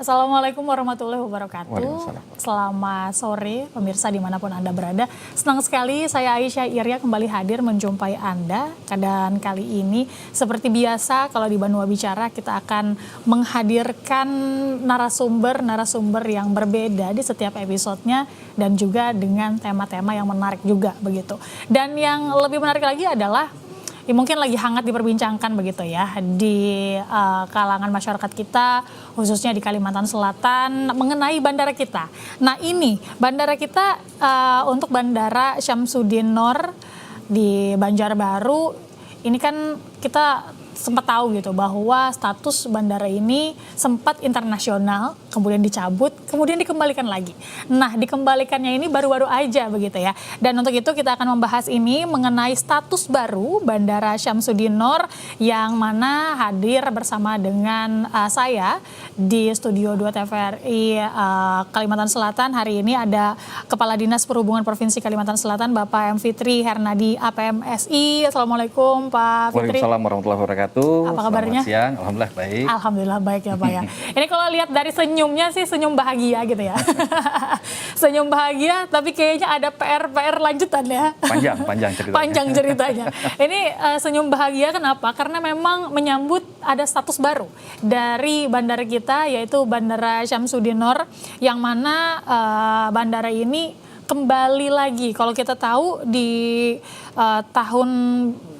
Assalamualaikum warahmatullahi wabarakatuh. Waalaikumsalam. Selamat sore pemirsa dimanapun Anda berada. Senang sekali saya Aisyah Irya kembali hadir menjumpai Anda. Dan kali ini seperti biasa kalau di Banua Bicara kita akan menghadirkan narasumber yang berbeda di setiap episodenya dan juga dengan tema-tema yang menarik juga begitu. Dan yang lebih menarik lagi adalah mungkin lagi hangat diperbincangkan begitu ya di kalangan masyarakat kita, khususnya di Kalimantan Selatan mengenai bandara kita. Nah ini bandara kita untuk Bandara Syamsuddin Nor di Banjarbaru, ini kan kita sempat tahu gitu bahwa status bandara ini sempat internasional, kemudian dicabut, kemudian dikembalikan lagi. Nah, dikembalikannya ini baru-baru aja begitu ya. Dan untuk itu kita akan membahas ini mengenai status baru Bandara Syamsuddin Nor yang mana hadir bersama dengan saya di Studio 2 TVRI Kalimantan Selatan. Hari ini ada Kepala Dinas Perhubungan Provinsi Kalimantan Selatan Bapak M. Fitri Hernadi APMSI. Assalamualaikum Pak Fitri. Waalaikumsalam warahmatullahi wabarakatuh. Apa kabarnya? Selamat siang, alhamdulillah baik. Alhamdulillah baik ya Pak ya. Ini kalau lihat dari senyumnya sih senyum bahagia gitu ya. Senyum bahagia tapi kayaknya ada PR lanjutan ya. Panjang ceritanya. Panjang ceritanya. Ini senyum bahagia kenapa? Karena memang menyambut ada status baru dari bandara kita yaitu Bandara Syamsuddin Nor yang mana bandara ini kembali lagi. Kalau kita tahu di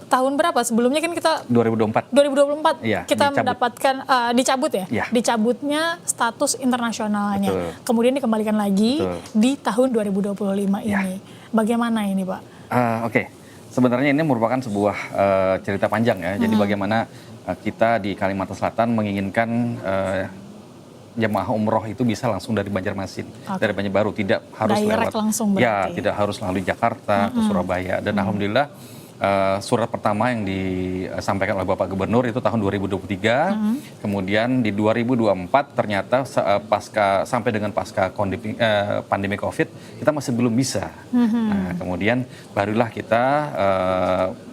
tahun berapa sebelumnya kan kita 2024 ya, kita mendapatkan dicabut ya? Ya, dicabutnya status internasionalnya. Betul. Kemudian dikembalikan lagi. Betul. Di tahun 2025 ya. ini. Bagaimana ini Pak? Oke. Sebenarnya ini merupakan sebuah cerita panjang ya. Jadi bagaimana kita di Kalimantan Selatan menginginkan jemaah umroh itu bisa langsung dari Banjarmasin, dari Banjarbaru, tidak harus direct lewat langsung berarti. Ya, tidak harus melalui Jakarta ke Surabaya. Dan alhamdulillah surat pertama yang disampaikan oleh Bapak Gubernur itu tahun 2023, kemudian di 2024 ternyata sampai dengan pasca pandemi COVID kita masih belum bisa. Nah, kemudian barulah kita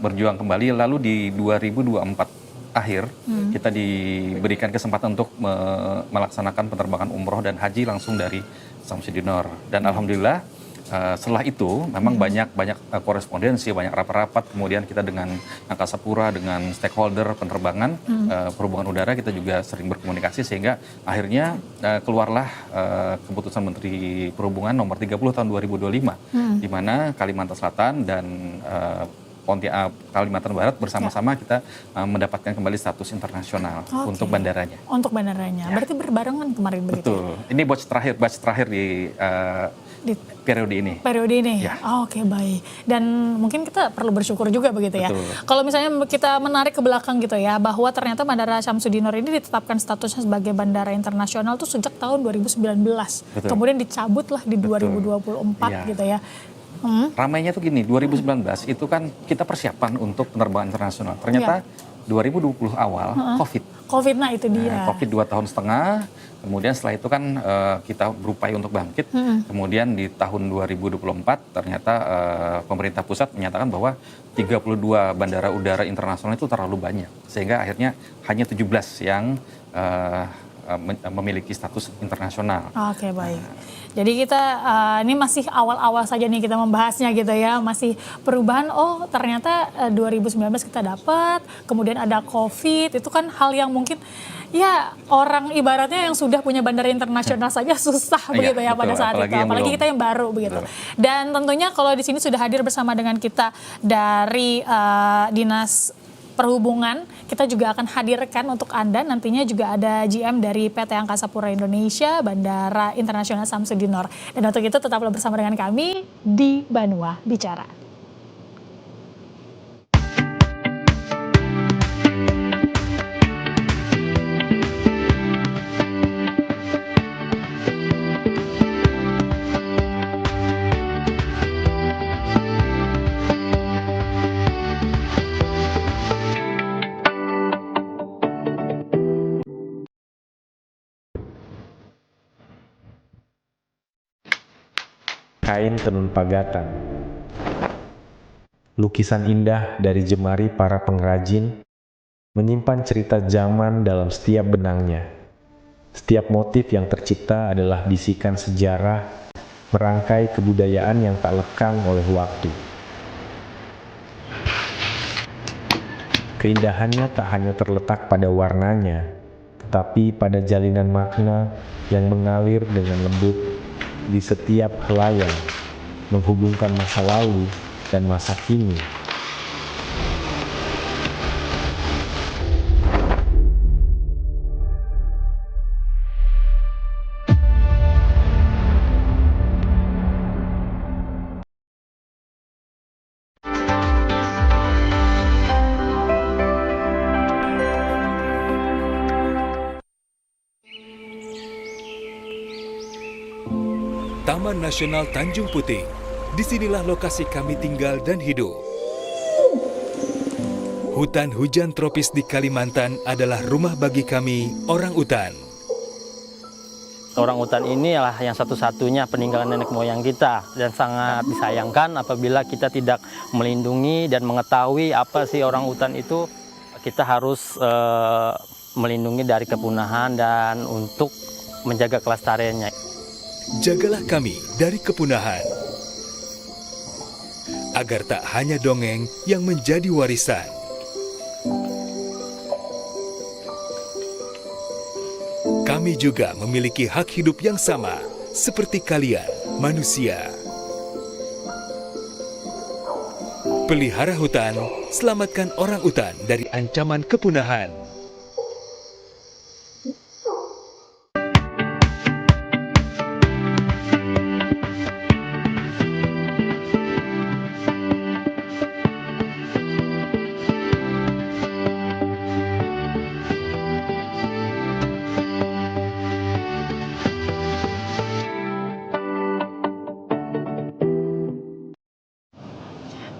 berjuang kembali, lalu di 2024 akhir kita diberikan kesempatan untuk melaksanakan penerbangan umroh dan haji langsung dari Syamsuddin Nor. Dan alhamdulillah setelah itu memang banyak korespondensi, banyak rapat-rapat, kemudian kita dengan Angkasa Pura, dengan stakeholder penerbangan perhubungan udara kita juga sering berkomunikasi sehingga akhirnya keluarlah keputusan Menteri Perhubungan nomor 30 tahun 2025 di mana Kalimantan Selatan dan Kalimantan Barat bersama-sama kita mendapatkan kembali status internasional untuk bandaranya. Untuk bandaranya, berarti berbarengan kemarin begitu. Betul. Ini batch terakhir di periode ini. Ya. Oke, baik. Dan mungkin kita perlu bersyukur juga begitu ya. Kalau misalnya kita menarik ke belakang gitu ya, bahwa ternyata Bandara Syamsuddin Nor ini ditetapkan statusnya sebagai bandara internasional tuh sejak tahun 2019. Kemudian dicabutlah di 2024 gitu ya. Ramainya tuh gini, 2019 itu kan kita persiapan untuk penerbangan internasional. Ternyata 2020 awal COVID. Nah itu dia. COVID 2,5 tahun. Kemudian setelah itu kan kita berupaya untuk bangkit. Kemudian di tahun 2024 ternyata pemerintah pusat menyatakan bahwa 32 bandara udara internasional itu terlalu banyak. Sehingga akhirnya hanya 17 yang memiliki status internasional. Oke, baik. Jadi kita ini masih awal-awal saja nih kita membahasnya gitu ya, masih perubahan. Oh ternyata 2019 kita dapat, kemudian ada COVID, itu kan hal yang mungkin ya orang ibaratnya yang sudah punya bandara internasional saja susah begitu ya pada saat itu, apalagi kita yang baru begitu. Dan tentunya kalau di sini sudah hadir bersama dengan kita dari Dinas Perhubungan, kita juga akan hadirkan untuk Anda nantinya juga ada GM dari PT Angkasa Pura Indonesia Bandara Internasional Syamsuddin Nor. Dan untuk itu tetaplah bersama dengan kami di Banua Bicara. Kain tenun pagatan. Lukisan indah dari jemari para pengrajin menyimpan cerita zaman dalam setiap benangnya. Setiap motif yang tercipta adalah bisikan sejarah, merangkai kebudayaan yang tak lekang oleh waktu. Keindahannya tak hanya terletak pada warnanya, tetapi pada jalinan makna yang mengalir dengan lembut di setiap helaian, menghubungkan masa lalu dan masa kini. Taman Nasional Tanjung Puting. Disinilah lokasi kami tinggal dan hidup. Hutan hujan tropis di Kalimantan adalah rumah bagi kami, orang utan. Orang utan ini adalah yang satu-satunya peninggalan nenek moyang kita dan sangat disayangkan apabila kita tidak melindungi dan mengetahui apa sih orang utan itu. Kita harus melindungi dari kepunahan dan untuk menjaga kelestariannya. Jagalah kami dari kepunahan, agar tak hanya dongeng yang menjadi warisan. Kami juga memiliki hak hidup yang sama, seperti kalian, manusia. Pelihara hutan, selamatkan orang utan dari ancaman kepunahan.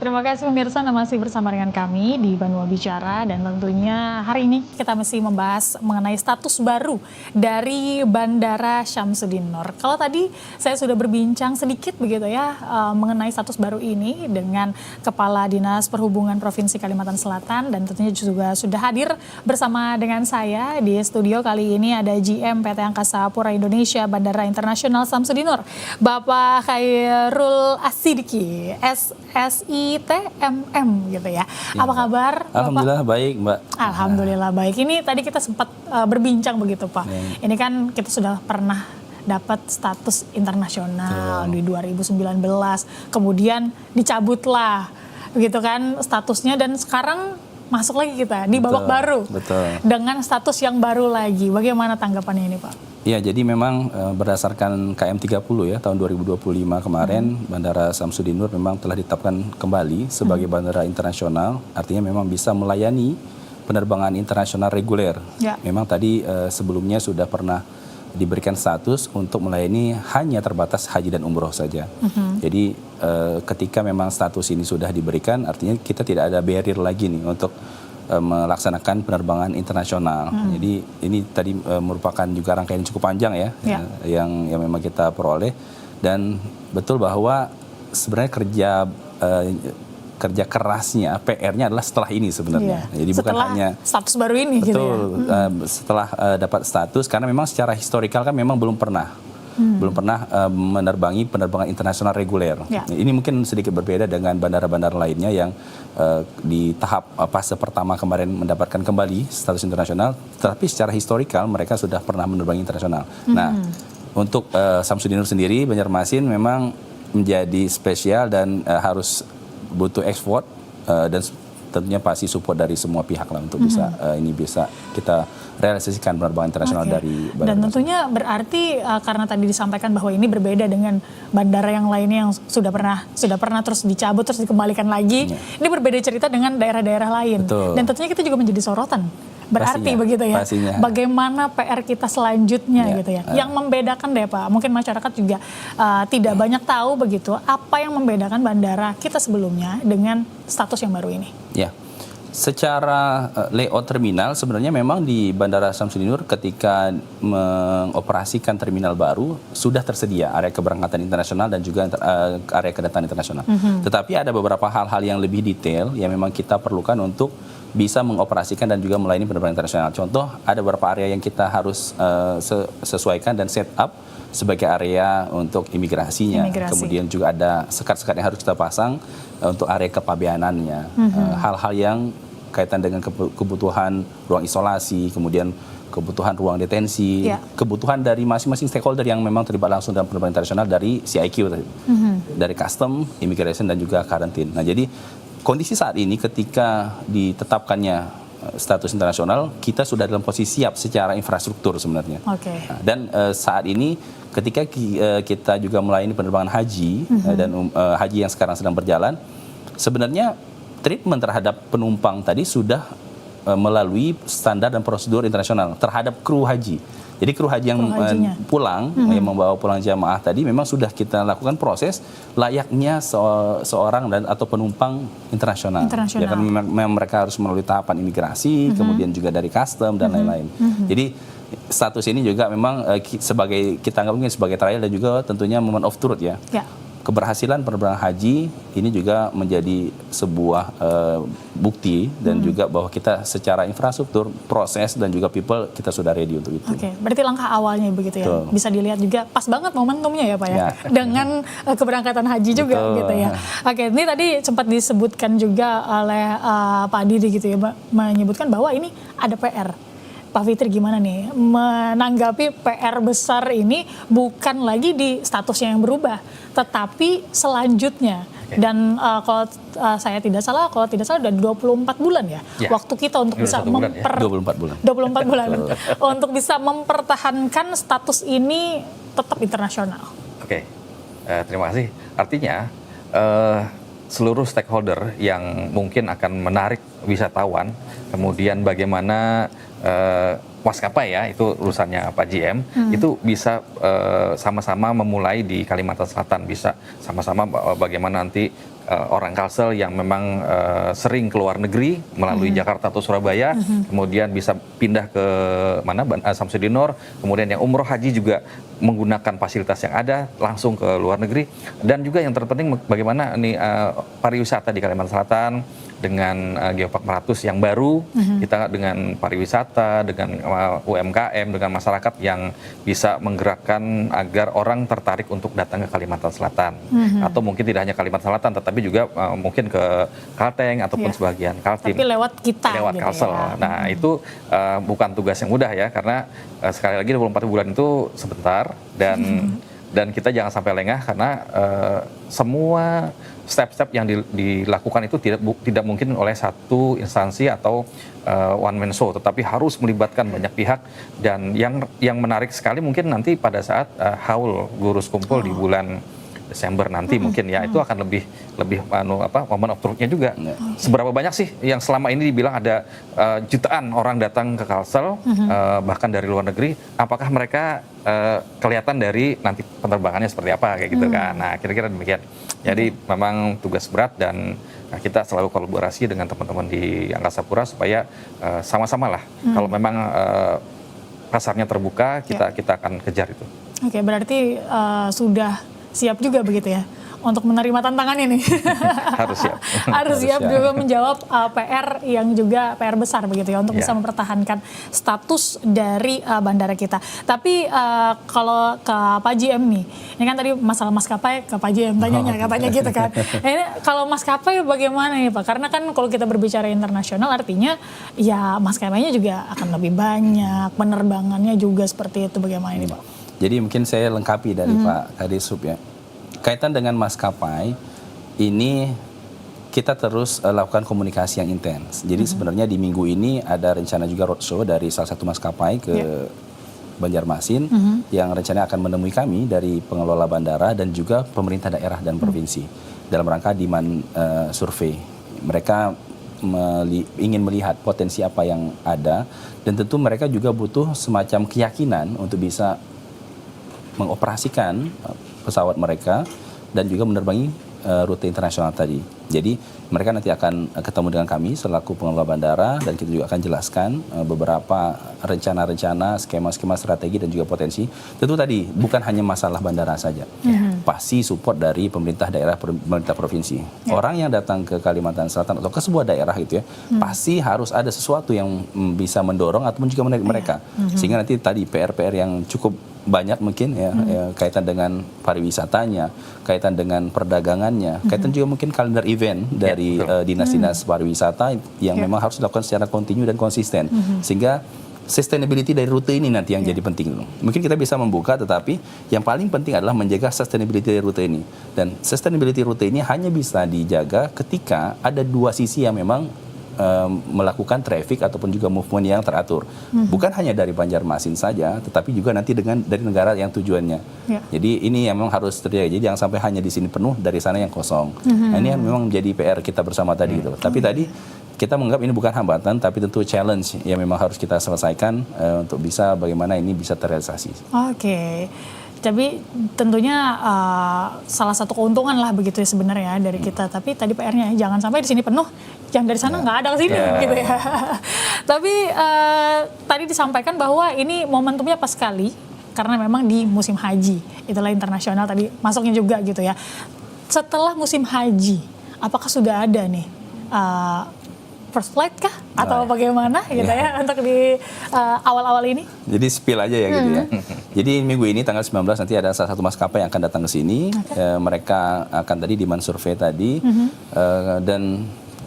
Terima kasih pemirsa, Anda masih bersama dengan kami di Banua Bicara, dan tentunya hari ini kita masih membahas mengenai status baru dari Bandara Syamsuddin Nur. Kalau tadi saya sudah berbincang sedikit begitu ya mengenai status baru ini dengan Kepala Dinas Perhubungan Provinsi Kalimantan Selatan, dan tentunya juga sudah hadir bersama dengan saya di studio kali ini ada GM PT Angkasa Pura Indonesia Bandara Internasional Syamsuddin Nur, Bapak Khairul Asidiki, SSITMM gitu ya. Apa kabar, Bapak? Alhamdulillah baik, Mbak. Alhamdulillah baik. Ini tadi kita sempat berbincang begitu, Pak. Ini kan kita sudah pernah dapat status internasional di 2019, kemudian dicabutlah begitu kan statusnya, dan sekarang masuk lagi kita di babak baru. Betul. Dengan status yang baru lagi. Bagaimana tanggapannya ini, Pak? Ya, jadi memang berdasarkan KM 30 ya tahun 2025 kemarin, Bandara Syamsuddin Nur memang telah ditetapkan kembali sebagai bandara internasional, artinya memang bisa melayani penerbangan internasional reguler. Ya. Memang tadi sebelumnya sudah pernah diberikan status untuk melayani hanya terbatas haji dan umroh saja. Jadi ketika memang status ini sudah diberikan, artinya kita tidak ada barrier lagi nih untuk melaksanakan penerbangan internasional. Jadi ini tadi merupakan juga rangkaian yang cukup panjang ya, yang memang kita peroleh, dan betul bahwa sebenarnya kerja kerasnya, PR-nya adalah setelah ini sebenarnya. Jadi setelah bukan hanya status baru ini betul, gitu ya. Setelah dapat status, karena memang secara historikal kan memang belum pernah menerbangi penerbangan internasional reguler. Ini mungkin sedikit berbeda dengan bandara-bandara lainnya yang di tahap fase pertama kemarin mendapatkan kembali status internasional, tetapi secara historikal mereka sudah pernah menerbangi internasional. Nah, untuk Syamsuddin Nur sendiri, Banjarmasin memang menjadi spesial dan harus butuh ekspor dan tentunya pasti support dari semua pihak lah untuk bisa ini bisa kita realisasikan penerbangan internasional dari bandara. Dan tentunya berarti karena tadi disampaikan bahwa ini berbeda dengan bandara yang lainnya yang sudah pernah terus dicabut terus dikembalikan lagi. Ini berbeda cerita dengan daerah-daerah lain. Betul. Dan tentunya kita juga menjadi sorotan. Berarti pastinya, begitu ya. Pastinya. Bagaimana PR kita selanjutnya gitu ya. Yang membedakan deh Pak, mungkin masyarakat juga tidak banyak tahu begitu, apa yang membedakan bandara kita sebelumnya dengan status yang baru ini. Ya. Secara layout terminal sebenarnya memang di Bandara Syamsuddin Nur ketika mengoperasikan terminal baru sudah tersedia area keberangkatan internasional dan juga area kedatangan internasional. Tetapi ada beberapa hal-hal yang lebih detail yang memang kita perlukan untuk bisa mengoperasikan dan juga melayani penerbangan internasional. Contoh, ada beberapa area yang kita harus sesuaikan dan set up sebagai area untuk imigrasinya. Kemudian juga ada sekat-sekat yang harus kita pasang untuk area kepabeanannya. Hal-hal yang kaitan dengan kebutuhan ruang isolasi, kemudian kebutuhan ruang detensi, kebutuhan dari masing-masing stakeholder yang memang terlibat langsung dalam penerbangan internasional dari CIQ tadi, dari custom, immigration, dan juga karantin. Nah, jadi kondisi saat ini ketika ditetapkannya status internasional, kita sudah dalam posisi siap secara infrastruktur sebenarnya. Nah, dan saat ini ketika kita juga melayani penerbangan haji dan haji yang sekarang sedang berjalan, sebenarnya treatment terhadap penumpang tadi sudah melalui standar dan prosedur internasional terhadap kru haji. Jadi kru haji yang pulang, yang membawa pulang jamaah tadi memang sudah kita lakukan proses layaknya seorang atau penumpang internasional. Ya kan memang mereka harus melalui tahapan imigrasi, kemudian juga dari custom dan lain-lain. Jadi status ini juga memang kita anggap mungkin sebagai trial dan juga tentunya moment of truth ya. Keberhasilan penerbangan haji ini juga menjadi sebuah bukti dan juga bahwa kita secara infrastruktur, proses dan juga people kita sudah ready untuk itu. Berarti langkah awalnya begitu ya. Bisa dilihat juga pas banget momentumnya ya Pak ya. Dengan keberangkatan haji juga gitu ya. Ini tadi sempat disebutkan juga oleh Pak Didi gitu ya, menyebutkan bahwa ini ada PR. Pak Fitri gimana nih menanggapi PR besar ini, bukan lagi di statusnya yang berubah, tetapi selanjutnya. Dan kalau saya tidak salah udah 24 bulan ya waktu kita untuk bisa 24 bulan untuk bisa mempertahankan status ini tetap internasional. Terima kasih. Artinya seluruh stakeholder yang mungkin akan menarik wisatawan, kemudian bagaimana maskapai ya, itu urusannya Pak GM, itu bisa sama-sama memulai di Kalimantan Selatan, bisa sama-sama bagaimana nanti orang Kalsel yang memang sering keluar negeri melalui Jakarta atau Surabaya, kemudian bisa pindah ke mana, Samsudin Nur, kemudian yang umroh haji juga menggunakan fasilitas yang ada langsung ke luar negeri, dan juga yang terpenting bagaimana nih pariwisata di Kalimantan Selatan dengan Geopark Meratus yang baru, kita dengan pariwisata, dengan UMKM, dengan masyarakat yang bisa menggerakkan agar orang tertarik untuk datang ke Kalimantan Selatan, atau mungkin tidak hanya Kalimantan Selatan, tetapi juga mungkin ke Kalteng ataupun sebagian Kaltim. Tapi lewat kita, lewat gitu Kalsel. Ya. Nah itu bukan tugas yang mudah ya, karena sekali lagi 24 bulan itu sebentar, dan kita jangan sampai lengah karena semua step-step yang dilakukan itu tidak mungkin oleh satu instansi atau one man show, tetapi harus melibatkan banyak pihak. Dan yang menarik sekali mungkin nanti pada saat haul Gurus Kumpul di bulan Desember nanti mungkin ya, itu akan lebih momen of truth-nya juga. Seberapa banyak sih yang selama ini dibilang ada jutaan orang datang ke Kalsel, bahkan dari luar negeri, apakah mereka kelihatan dari nanti penerbangannya seperti apa kayak gitu kan. Nah, kira-kira demikian. Jadi memang tugas berat, dan kita selalu kolaborasi dengan teman-teman di Angkasa Pura supaya sama-sama lah. Kalau memang pasarnya terbuka, kita akan kejar itu. Berarti sudah siap juga begitu ya untuk menerima tantangan ini. Harus siap. Harus siap juga menjawab PR yang juga PR besar begitu ya, untuk bisa mempertahankan status dari bandara kita. Tapi kalau ke Pak GM nih, ini kan tadi masalah maskapai ke Pak GM tanyanya, katanya gitu kan. Ini kalau maskapai bagaimana nih Pak? Karena kan kalau kita berbicara internasional artinya ya maskapainya juga akan lebih banyak, penerbangannya juga seperti itu, bagaimana ini Pak? Jadi mungkin saya lengkapi dari Pak Kadisub ya. Kaitan dengan maskapai ini kita terus lakukan komunikasi yang intens. Jadi sebenarnya di minggu ini ada rencana juga roadshow dari salah satu maskapai ke Banjarmasin yang rencananya akan menemui kami dari pengelola bandara dan juga pemerintah daerah dan provinsi dalam rangka demand survei. Mereka ingin melihat potensi apa yang ada, dan tentu mereka juga butuh semacam keyakinan untuk bisa mengoperasikan pesawat mereka dan juga menerbangi rute internasional tadi. Jadi mereka nanti akan ketemu dengan kami selaku pengelola bandara dan kita juga akan jelaskan beberapa rencana-rencana, skema-skema strategi dan juga potensi. Tentu tadi bukan hanya masalah bandara saja. Pasti support dari pemerintah daerah, pemerintah provinsi. Orang yang datang ke Kalimantan Selatan atau ke sebuah daerah gitu ya, pasti harus ada sesuatu yang bisa mendorong ataupun juga menarik mereka. Sehingga nanti tadi PR-PR yang cukup banyak mungkin ya, kaitan dengan pariwisatanya, kaitan dengan perdagangannya, kaitan juga mungkin kalender event dari dinas-dinas pariwisata yang memang harus dilakukan secara kontinu dan konsisten. Sehingga sustainability dari rute ini nanti yang jadi penting. Mungkin kita bisa membuka, tetapi yang paling penting adalah menjaga sustainability dari rute ini. Dan sustainability rute ini hanya bisa dijaga ketika ada dua sisi yang memang melakukan traffic ataupun juga movement yang teratur. Bukan hanya dari Banjarmasin saja, tetapi juga nanti dari negara yang tujuannya. Jadi ini yang memang harus terjadi. Jadi jangan sampai hanya di sini penuh, dari sana yang kosong. Nah, ini yang memang menjadi PR kita bersama tadi gitu. Tapi tadi kita menganggap ini bukan hambatan, tapi tentu challenge yang memang harus kita selesaikan untuk bisa bagaimana ini bisa terrealisasi. Oke. Tapi tentunya salah satu keuntungan lah begitu ya sebenarnya dari kita. Tapi tadi PR-nya jangan sampai di sini penuh, yang dari sana nggak ada ke sini gitu ya. Tapi tadi disampaikan bahwa ini momentumnya pas sekali karena memang di musim haji. Itulah internasional tadi masuknya juga gitu ya. Setelah musim haji, apakah sudah ada nih first flight kah atau bagaimana gitu ya untuk di awal-awal ini? Jadi spill aja ya gitu ya. Jadi minggu ini tanggal 19 nanti ada salah satu maskapai yang akan datang ke sini. Mereka akan tadi demand survey tadi dan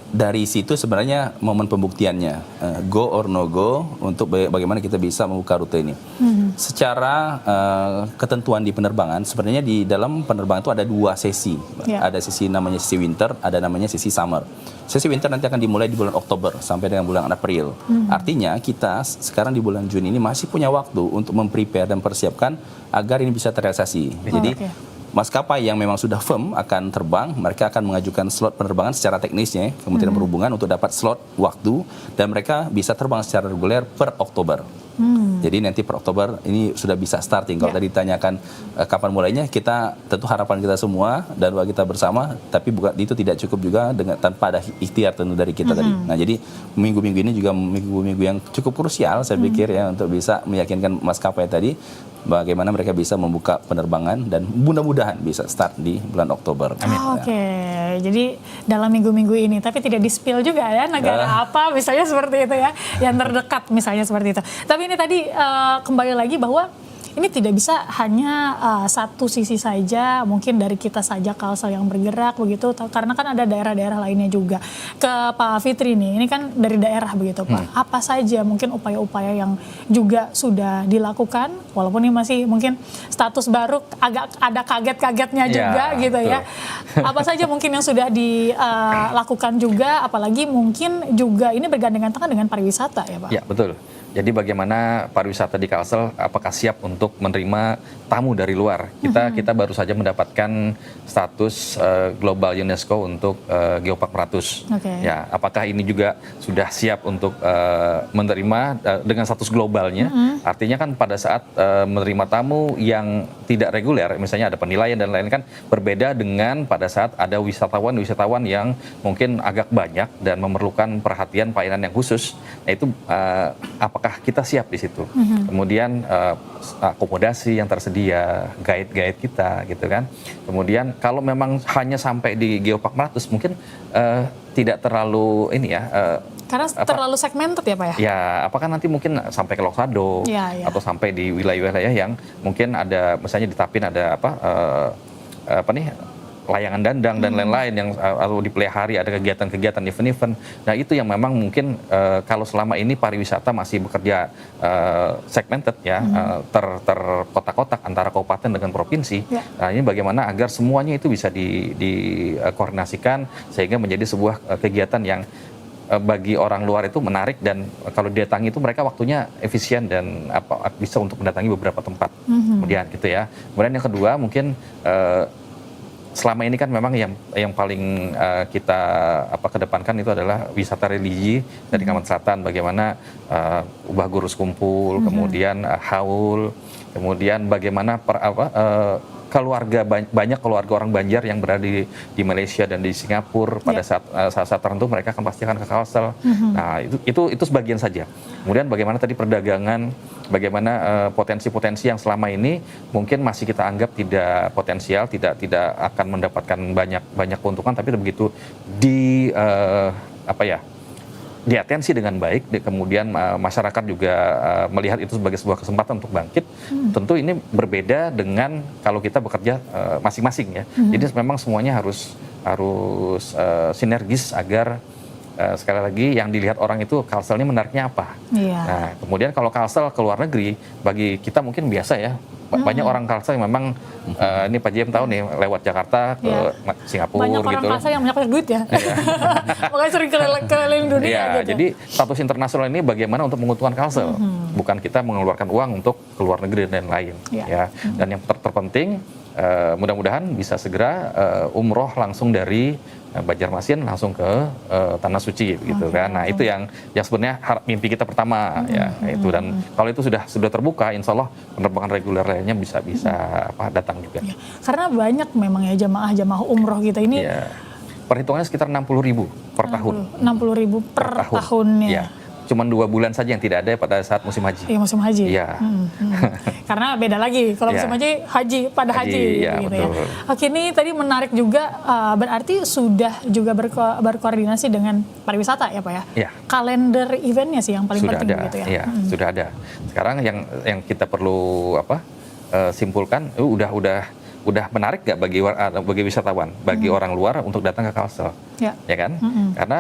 dari situ sebenarnya momen pembuktiannya go or no go untuk bagaimana kita bisa membuka rute ini. Secara ketentuan di penerbangan sebenarnya di dalam penerbangan itu ada dua sesi. Ada sesi namanya sesi winter, ada namanya sesi summer. Sesi winter nanti akan dimulai di bulan Oktober sampai dengan bulan April. Artinya kita sekarang di bulan Juni ini masih punya waktu untuk memprepare dan persiapkan agar ini bisa terrealisasi. Jadi maskapai yang memang sudah firm akan terbang, mereka akan mengajukan slot penerbangan secara teknisnya Kementerian Perhubungan untuk dapat slot waktu dan mereka bisa terbang secara reguler per Oktober. Jadi nanti per Oktober ini sudah bisa starting. Kalau tadi ditanyakan kapan mulainya, kita tentu harapan kita semua dan doa kita bersama, tapi itu tidak cukup juga dengan tanpa ada ikhtiar tentu dari kita tadi. Nah, jadi minggu-minggu ini juga minggu-minggu yang cukup krusial saya pikir ya untuk bisa meyakinkan maskapai tadi bagaimana mereka bisa membuka penerbangan dan mudah-mudahan bisa start di bulan Oktober. Amin. Oke, jadi dalam minggu-minggu ini, tapi tidak di-spill juga ya negara apa misalnya seperti itu ya, yang terdekat misalnya seperti itu. Tapi ini tadi kembali lagi bahwa ini tidak bisa hanya satu sisi saja, mungkin dari kita saja Kalsel yang bergerak begitu, karena kan ada daerah-daerah lainnya juga. Ke Pak Fitri nih, ini kan dari daerah begitu Pak, apa saja mungkin upaya-upaya yang juga sudah dilakukan, walaupun ini masih mungkin status baru, agak ada kaget-kagetnya juga gitu ya. Apa saja mungkin yang sudah dilakukan juga, apalagi mungkin juga ini bergandengan tangan dengan pariwisata ya Pak? Ya betul. Jadi bagaimana pariwisata di Kalsel apakah siap untuk menerima tamu dari luar? Kita baru saja mendapatkan status global UNESCO untuk Geopark Meratus. Ya, apakah ini juga sudah siap untuk menerima dengan status globalnya? Artinya kan pada saat menerima tamu yang tidak reguler, misalnya ada penilaian dan lain-lain kan berbeda dengan pada saat ada wisatawan yang mungkin agak banyak dan memerlukan perhatian pelayanan yang khusus. Nah itu apakah kita siap di situ? Kemudian akomodasi yang tersedia, guide kita gitu kan. Kemudian kalau memang hanya sampai di Geopark Meratus mungkin tidak terlalu ini ya. Karena terlalu segmented ya Pak ya? Ya, apakah nanti mungkin sampai ke Loksado atau sampai di wilayah-wilayah yang mungkin ada misalnya di Tapin ada layangan dandang dan lain-lain yang atau di Pelihari ada kegiatan-kegiatan event-event. Nah itu yang memang mungkin kalau selama ini pariwisata masih bekerja segmented ya, terkotak-kotak antara kabupaten dengan provinsi. Nah ini bagaimana agar semuanya itu bisa dikoordinasikan sehingga menjadi sebuah kegiatan yang bagi orang luar itu menarik dan kalau didatangi itu mereka waktunya efisien dan bisa untuk mendatangi beberapa tempat. Kemudian gitu ya. Kemudian yang kedua mungkin selama ini kan memang yang paling kita kedepankan itu adalah wisata religi dari Kalimantan Selatan, bagaimana ubah gurus kumpul, kemudian haul, kemudian bagaimana banyak keluarga orang Banjar yang berada di Malaysia dan di Singapura pada saat tertentu mereka pasti akan ke Kalsel. Nah, itu sebagian saja. Kemudian bagaimana tadi perdagangan, bagaimana potensi-potensi yang selama ini mungkin masih kita anggap tidak potensial, tidak akan mendapatkan banyak keuntungan, tapi begitu diatensi dengan baik, kemudian masyarakat juga melihat itu sebagai sebuah kesempatan untuk bangkit. Tentu ini berbeda dengan kalau kita bekerja masing-masing ya. Jadi memang semuanya harus sinergis agar sekali lagi yang dilihat orang itu Kalsel ini menariknya apa. Nah, kemudian kalau Kalsel ke luar negeri, bagi kita mungkin biasa ya. Banyak orang Kalsel yang memang ini Pak JM tahu nih lewat Jakarta ke Singapura banyak gitu. Banyak orang Kalsel yang banyak duit ya. Makanya sering keliling dunia gitu. Jadi status internasional ini bagaimana untuk menguntungkan Kalsel. Bukan kita mengeluarkan uang untuk ke luar negeri dan lain. Ya. Dan yang terpenting mudah-mudahan bisa segera umroh langsung dari Banjarmasin langsung ke Tanah Suci gitu kan. Nah, itu yang sebenarnya mimpi kita pertama ya itu, dan kalau itu sudah terbuka, insya Allah penerbangan reguler lainnya bisa datang juga. Ya, karena banyak memang ya jamaah umroh kita ini. Ya, perhitungannya sekitar 60.000 per tahun. 60.000 per tahunnya. Ya. Cuma 2 bulan saja yang tidak ada pada saat musim haji. Iya, musim haji. Iya. Karena beda lagi kalau musim haji pada haji ya, gitu betul. ya. Oke, ini tadi menarik juga, berarti sudah juga berkoordinasi dengan pariwisata ya Pak ya? Iya. Kalender eventnya sih yang paling Sudah penting ada, gitu ya. Iya, sudah ada. Sekarang yang kita perlu simpulkan, udah menarik nggak bagi wisatawan, bagi orang luar untuk datang ke Kalsel, ya kan? Karena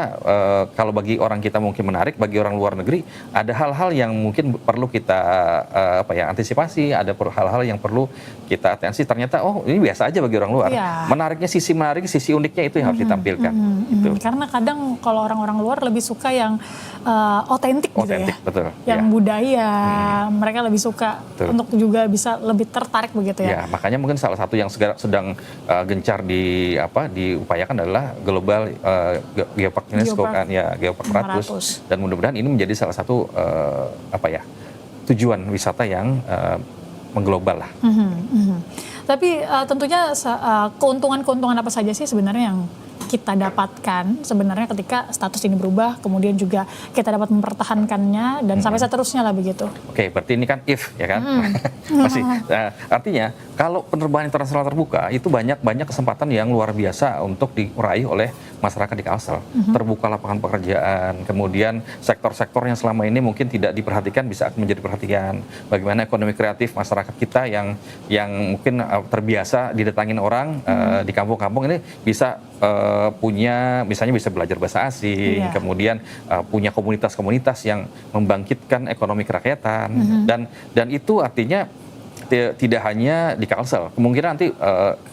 kalau bagi orang kita mungkin menarik, bagi orang luar negeri ada hal-hal yang mungkin perlu kita antisipasi, ada hal-hal yang perlu kita atensi. Ternyata ini biasa aja bagi orang luar. Menariknya, sisi uniknya itu yang harus ditampilkan. Gitu. Karena kadang kalau orang-orang luar lebih suka yang otentik gitu ya, betul. Yang budaya, mereka lebih suka untuk juga bisa lebih tertarik begitu ya. Makanya mungkin salah satu yang sedang gencar diupayakan adalah Global Geopark UNESCO kan ya, Geopark 400. Dan mudah-mudahan ini menjadi salah satu tujuan wisata yang mengglobal lah. Tapi tentunya keuntungan-keuntungan apa saja sih sebenarnya yang kita dapatkan sebenarnya ketika status ini berubah, kemudian juga kita dapat mempertahankannya dan sampai seterusnya lah begitu. Oke, berarti ini kan if ya kan? Masih. Artinya kalau penerbangan internasional terbuka itu banyak kesempatan yang luar biasa untuk diraih oleh masyarakat di Kalsel. Terbuka lapangan pekerjaan, kemudian sektor-sektor yang selama ini mungkin tidak diperhatikan bisa menjadi perhatian. Bagaimana ekonomi kreatif masyarakat kita yang mungkin terbiasa didatangin orang di kampung-kampung ini bisa misalnya bisa belajar bahasa asing, kemudian punya komunitas-komunitas yang membangkitkan ekonomi kerakyatan, dan itu artinya tidak hanya di Kalsel. Kemungkinan nanti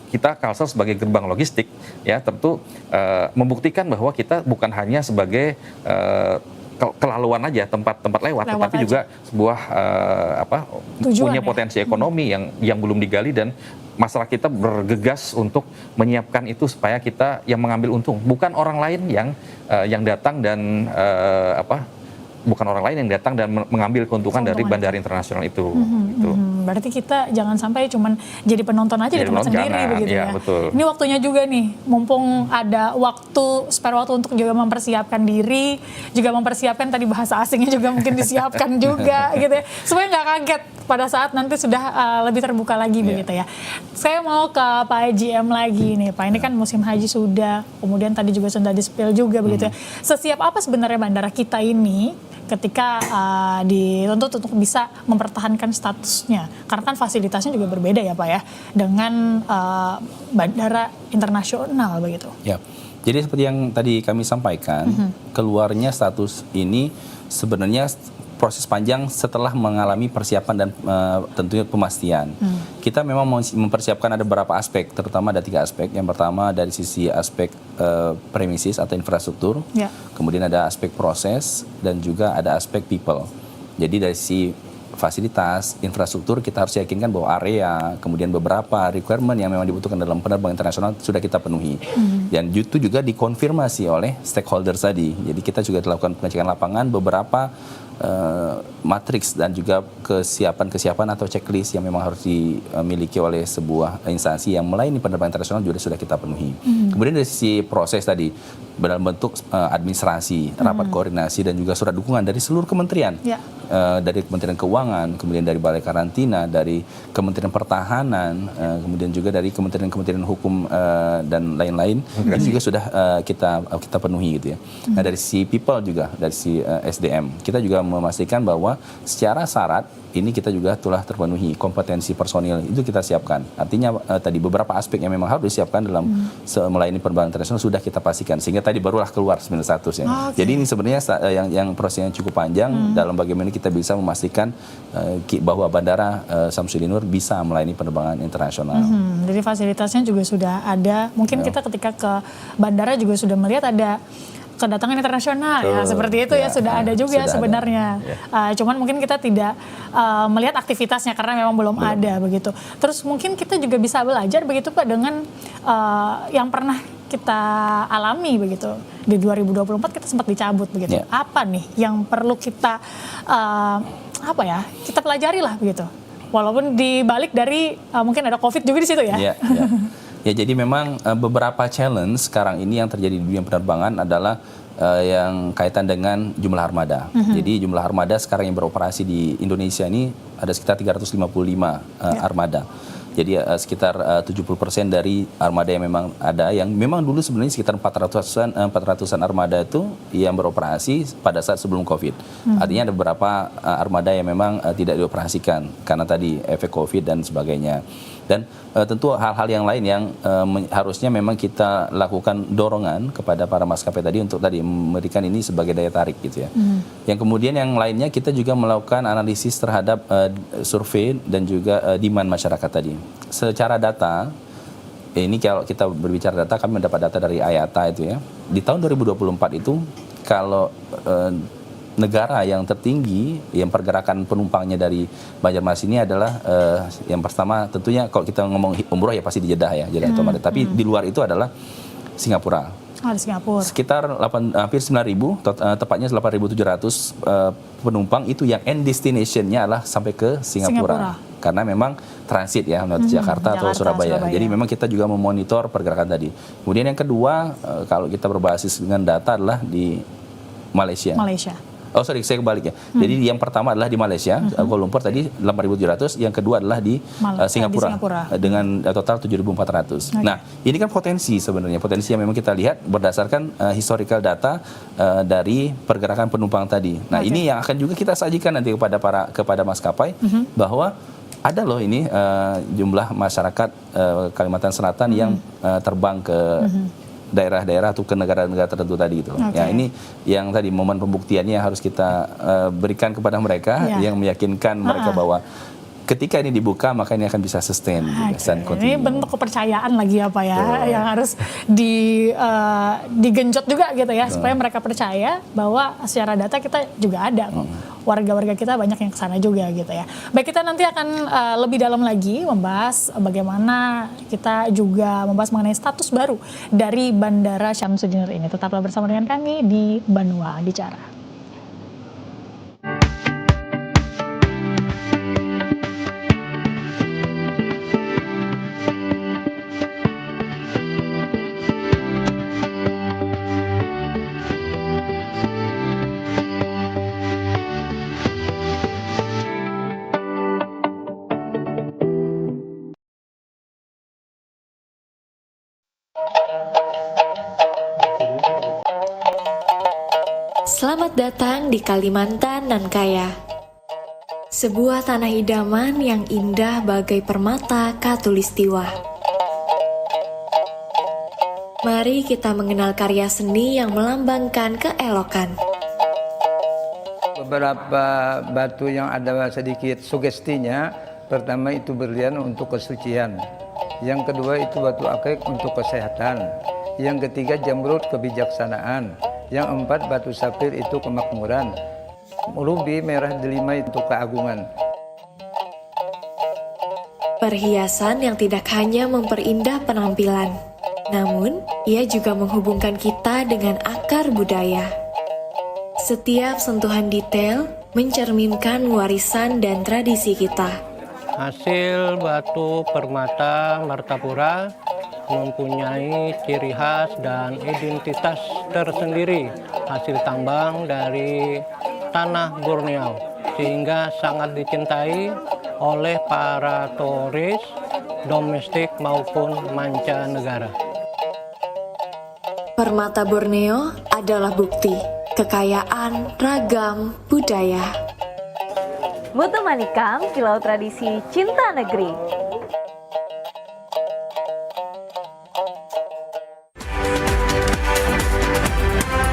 kita Kalsel sebagai gerbang logistik ya tentu membuktikan bahwa kita bukan hanya sebagai kelaluan aja tempat lewat tetapi aja. Juga sebuah punya potensi ekonomi yang belum digali, dan masyarakat kita bergegas untuk menyiapkan itu supaya kita yang mengambil untung, bukan orang lain yang datang dan bukan orang lain yang datang dan mengambil keuntungan dari bandara internasional itu. Berarti kita jangan sampai cuman jadi penonton aja di tempat sendiri begitu ya. Betul. Ini waktunya juga nih, mumpung ada spare waktu untuk juga mempersiapkan diri, juga mempersiapkan tadi bahasa asingnya juga mungkin disiapkan juga gitu ya. Supaya nggak kaget pada saat nanti sudah lebih terbuka lagi begitu ya. Saya mau ke Pak GM lagi nih Pak, ini kan musim haji sudah, kemudian tadi juga sudah di-spill juga begitu ya. Sesiap apa sebenarnya bandara kita ini ketika dituntut untuk bisa mempertahankan statusnya, karena kan fasilitasnya juga berbeda ya Pak ya dengan bandara internasional begitu. Ya, jadi seperti yang tadi kami sampaikan, keluarnya status ini sebenarnya proses panjang setelah mengalami persiapan dan tentunya pemastian. Kita memang mempersiapkan ada beberapa aspek, terutama ada 3 aspek. Yang pertama dari sisi aspek premises atau infrastruktur, kemudian ada aspek proses, dan juga ada aspek people. Jadi dari sisi fasilitas, infrastruktur, kita harus yakinkan bahwa area, kemudian beberapa requirement yang memang dibutuhkan dalam penerbangan internasional sudah kita penuhi. Dan itu juga dikonfirmasi oleh stakeholders tadi. Jadi kita juga melakukan pengecekan lapangan beberapa matriks dan juga kesiapan atau checklist yang memang harus dimiliki oleh sebuah instansi yang melayani penerbangan internasional juga sudah kita penuhi. Kemudian dari sisi proses tadi dalam bentuk administrasi, rapat koordinasi dan juga surat dukungan dari seluruh kementerian. Dari Kementerian Keuangan, kemudian dari Balai Karantina, dari Kementerian Pertahanan, kemudian juga dari Kementerian Hukum dan lain-lain, itu juga sudah kita penuhi gitu ya. Nah, dari si people juga, dari si SDM, kita juga memastikan bahwa secara syarat ini kita juga telah terpenuhi, kompetensi personil itu kita siapkan. Artinya tadi beberapa aspek yang memang harus disiapkan dalam melayani penerbangan internasional sudah kita pastikan, sehingga tadi barulah keluar 91 ya. Jadi ini sebenarnya yang prosesnya cukup panjang dalam bagaimana kita bisa memastikan bahwa Bandara Samsudin Nur bisa melayani penerbangan internasional. Jadi fasilitasnya juga sudah ada. Mungkin kita ketika ke bandara juga sudah melihat ada kedatangan internasional ya, seperti itu ya, sudah ada juga sebenarnya. Cuman mungkin kita tidak melihat aktivitasnya karena memang belum ada begitu. Terus mungkin kita juga bisa belajar begitu Pak dengan yang pernah kita alami begitu di 2024 kita sempat dicabut begitu. Apa nih yang perlu kita kita pelajari lah begitu. Walaupun dibalik dari mungkin ada COVID juga di situ ya. Ya, jadi memang beberapa challenge sekarang ini yang terjadi di dunia penerbangan adalah yang kaitan dengan jumlah armada. Jadi jumlah armada sekarang yang beroperasi di Indonesia ini ada sekitar 355 armada. Jadi sekitar 70% dari armada yang memang ada, yang memang dulu sebenarnya sekitar 400-an armada itu yang beroperasi pada saat sebelum COVID. Artinya ada beberapa armada yang memang tidak dioperasikan karena tadi efek COVID dan sebagainya. Dan tentu hal-hal yang lain yang harusnya memang kita lakukan dorongan kepada para maskapai tadi untuk tadi memberikan ini sebagai daya tarik gitu ya. Yang kemudian yang lainnya kita juga melakukan analisis terhadap survei dan juga demand masyarakat tadi. Secara data, ini kalau kita berbicara data, kami mendapat data dari IATA itu ya. Di tahun 2024 itu kalau negara yang tertinggi yang pergerakan penumpangnya dari Banjarmasin ini adalah yang pertama tentunya kalau kita ngomong umroh ya pasti di Jeddah ya, Jeddah otomatis. Tapi di luar itu adalah Singapura. Di Singapura. Sekitar hampir 9.000, tepatnya 8.700 penumpang itu yang end destination-nya adalah sampai ke Singapura. Karena memang transit ya menuju Jakarta atau Surabaya. Jadi memang kita juga memonitor pergerakan tadi. Kemudian yang kedua kalau kita berbasis dengan data adalah di Malaysia. Oh sorry, saya kebalik ya. Jadi yang pertama adalah di Malaysia, Kuala Lumpur tadi 8.700, yang kedua adalah di Singapura dengan total 7.400. Nah, ini kan potensi sebenarnya, potensi yang memang kita lihat berdasarkan historical data dari pergerakan penumpang tadi. Nah, ini yang akan juga kita sajikan nanti kepada maskapai bahwa ada loh ini jumlah masyarakat Kalimantan Selatan yang terbang ke daerah-daerah atau ke negara-negara tertentu tadi itu. Ya ini yang tadi momen pembuktiannya harus kita berikan kepada mereka yang meyakinkan mereka bahwa ketika ini dibuka maka ini akan bisa sustain dan continue. Ini bentuk kepercayaan lagi ya Pak ya, yang harus digenjot juga gitu ya, supaya mereka percaya bahwa secara data kita juga ada. Warga-warga kita banyak yang kesana juga gitu ya. Baik, kita nanti akan lebih dalam lagi membahas bagaimana kita juga membahas mengenai status baru dari Bandara Syamsuddin Nur ini. Tetaplah bersama dengan kami di Banua Bicara. Selamat datang di Kalimantan nan kaya. Sebuah tanah idaman yang indah bagai permata Katulistiwa. Mari kita mengenal karya seni yang melambangkan keelokan. Beberapa batu yang ada sedikit sugestinya, pertama itu berlian untuk kesucian. Yang kedua itu batu akik untuk kesehatan. Yang ketiga jamrud kebijaksanaan. Yang empat batu safir itu kemakmuran. Rubi merah delima untuk keagungan. Perhiasan yang tidak hanya memperindah penampilan, namun ia juga menghubungkan kita dengan akar budaya. Setiap sentuhan detail mencerminkan warisan dan tradisi kita. Hasil batu permata Martapura mempunyai ciri khas dan identitas tersendiri, hasil tambang dari tanah Borneo, sehingga sangat dicintai oleh para turis domestik maupun mancanegara. Permata Borneo adalah bukti kekayaan ragam budaya. Mutu Manikam, Kilau Tradisi Cinta Negeri.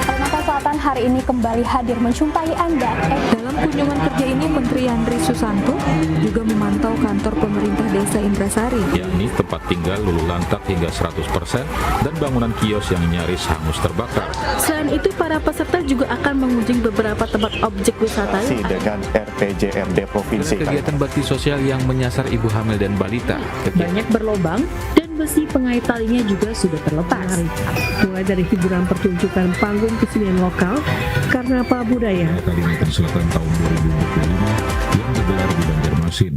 Kalimantan Selatan hari ini kembali hadir menjumpai Anda. Dalam kunjungan kerja ini, Menteri Yandri Susanto juga memantau kantor pemerintah Desa Indrasari, yakni tempat tinggal luluh lantak hingga 100% dan bangunan kios yang nyaris hangus terbakar. Selain itu, para peserta juga akan mengunjungi beberapa tempat objek wisata dengan RPJMD Provinsi. Kegiatan bakti sosial yang menyasar ibu hamil dan balita. Banyak berlobang dan besi pengait talinya juga sudah terlepas. Mulai dari hiburan pertunjukan panggung kesenian lokal, Karnaval Budaya Kalimantan Selatan tahun 2025 yang digelar di Banjarmasin.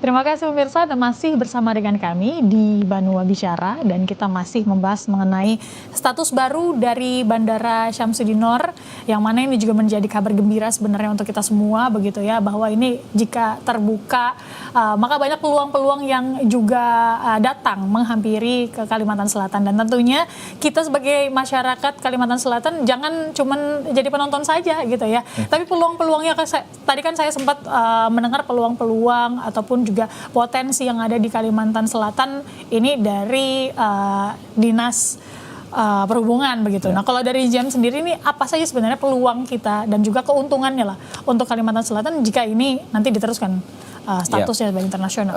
Terima kasih pemirsa, dan masih bersama dengan kami di Banua Bicara, dan kita masih membahas mengenai status baru dari Bandara Syamsuddin Nur, yang mana ini juga menjadi kabar gembira sebenarnya untuk kita semua begitu ya, bahwa ini jika terbuka maka banyak peluang-peluang yang juga datang menghampiri ke Kalimantan Selatan, dan tentunya kita sebagai masyarakat Kalimantan Selatan jangan cuman jadi penonton saja gitu ya, tapi peluang-peluangnya tadi kan saya sempat mendengar peluang-peluang ataupun juga potensi yang ada di Kalimantan Selatan ini dari Dinas Perhubungan begitu. Nah, kalau dari Jam sendiri ini apa saja sebenarnya peluang kita dan juga keuntungannya lah untuk Kalimantan Selatan jika ini nanti diteruskan statusnya sebagai internasional?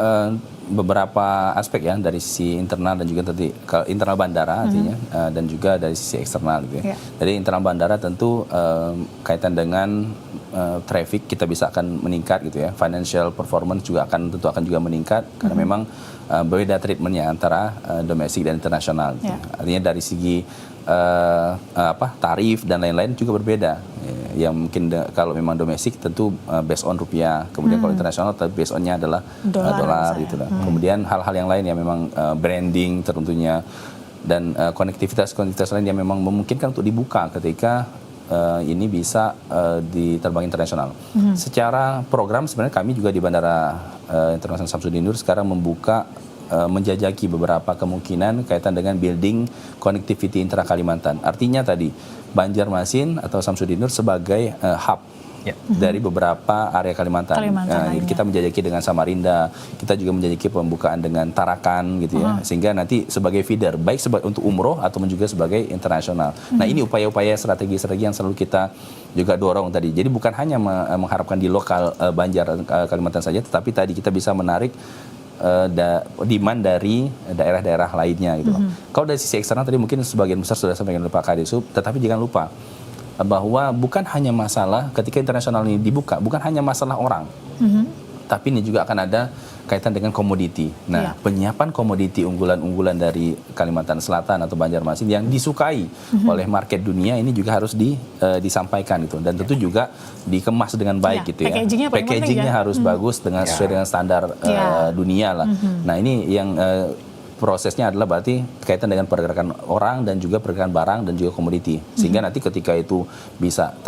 Beberapa aspek ya, dari sisi internal dan juga tadi internal bandara artinya dan juga dari sisi eksternal gitu ya. Jadi internal bandara tentu kaitan dengan traffic kita bisa akan meningkat gitu ya. Financial performance juga tentu akan juga meningkat karena memang berbeda treatmentnya antara domestik dan internasional. Gitu. Artinya dari segi tarif dan lain-lain juga berbeda. Yang mungkin kalau memang domestik tentu based on rupiah, kemudian kalau internasional based on-nya adalah dolar gitu lah. Kemudian hal-hal yang lain yang memang branding tentunya dan konektivitas lain yang memang memungkinkan untuk dibuka ketika ini bisa diterbang internasional. Secara program sebenarnya kami juga di Bandara Internasional Syamsuddin Nur sekarang membuka menjajaki beberapa kemungkinan kaitan dengan building connectivity intra Kalimantan. Artinya tadi Banjarmasin atau Syamsuddin Nur sebagai hub dari beberapa area Kalimantan. Kita menjajaki dengan Samarinda, kita juga menjajaki pembukaan dengan Tarakan gitu ya, sehingga nanti sebagai feeder baik untuk umroh atau juga sebagai internasional. Nah, ini upaya-upaya strategi-strategi yang selalu kita juga dorong tadi. Jadi bukan hanya mengharapkan di lokal Banjar Kalimantan saja, tetapi tadi kita bisa menarik demand dari daerah-daerah lainnya gitu. Kalau dari sisi eksternal tadi mungkin sebagian besar sudah sampaikan oleh Pak Kadisub, tetapi jangan lupa bahwa bukan hanya masalah ketika internasional ini dibuka, bukan hanya masalah orang, tapi ini juga akan ada kaitan dengan komoditi. Nah, penyiapan komoditi unggulan-unggulan dari Kalimantan Selatan atau Banjarmasin yang disukai oleh market dunia ini juga harus disampaikan itu, dan tentu juga dikemas dengan baik gitu ya. Packagingnya harus bagus dengan sesuai dengan standar dunia lah. Nah, ini yang prosesnya adalah berarti kaitan dengan pergerakan orang dan juga pergerakan barang dan juga komoditi, sehingga nanti ketika itu bisa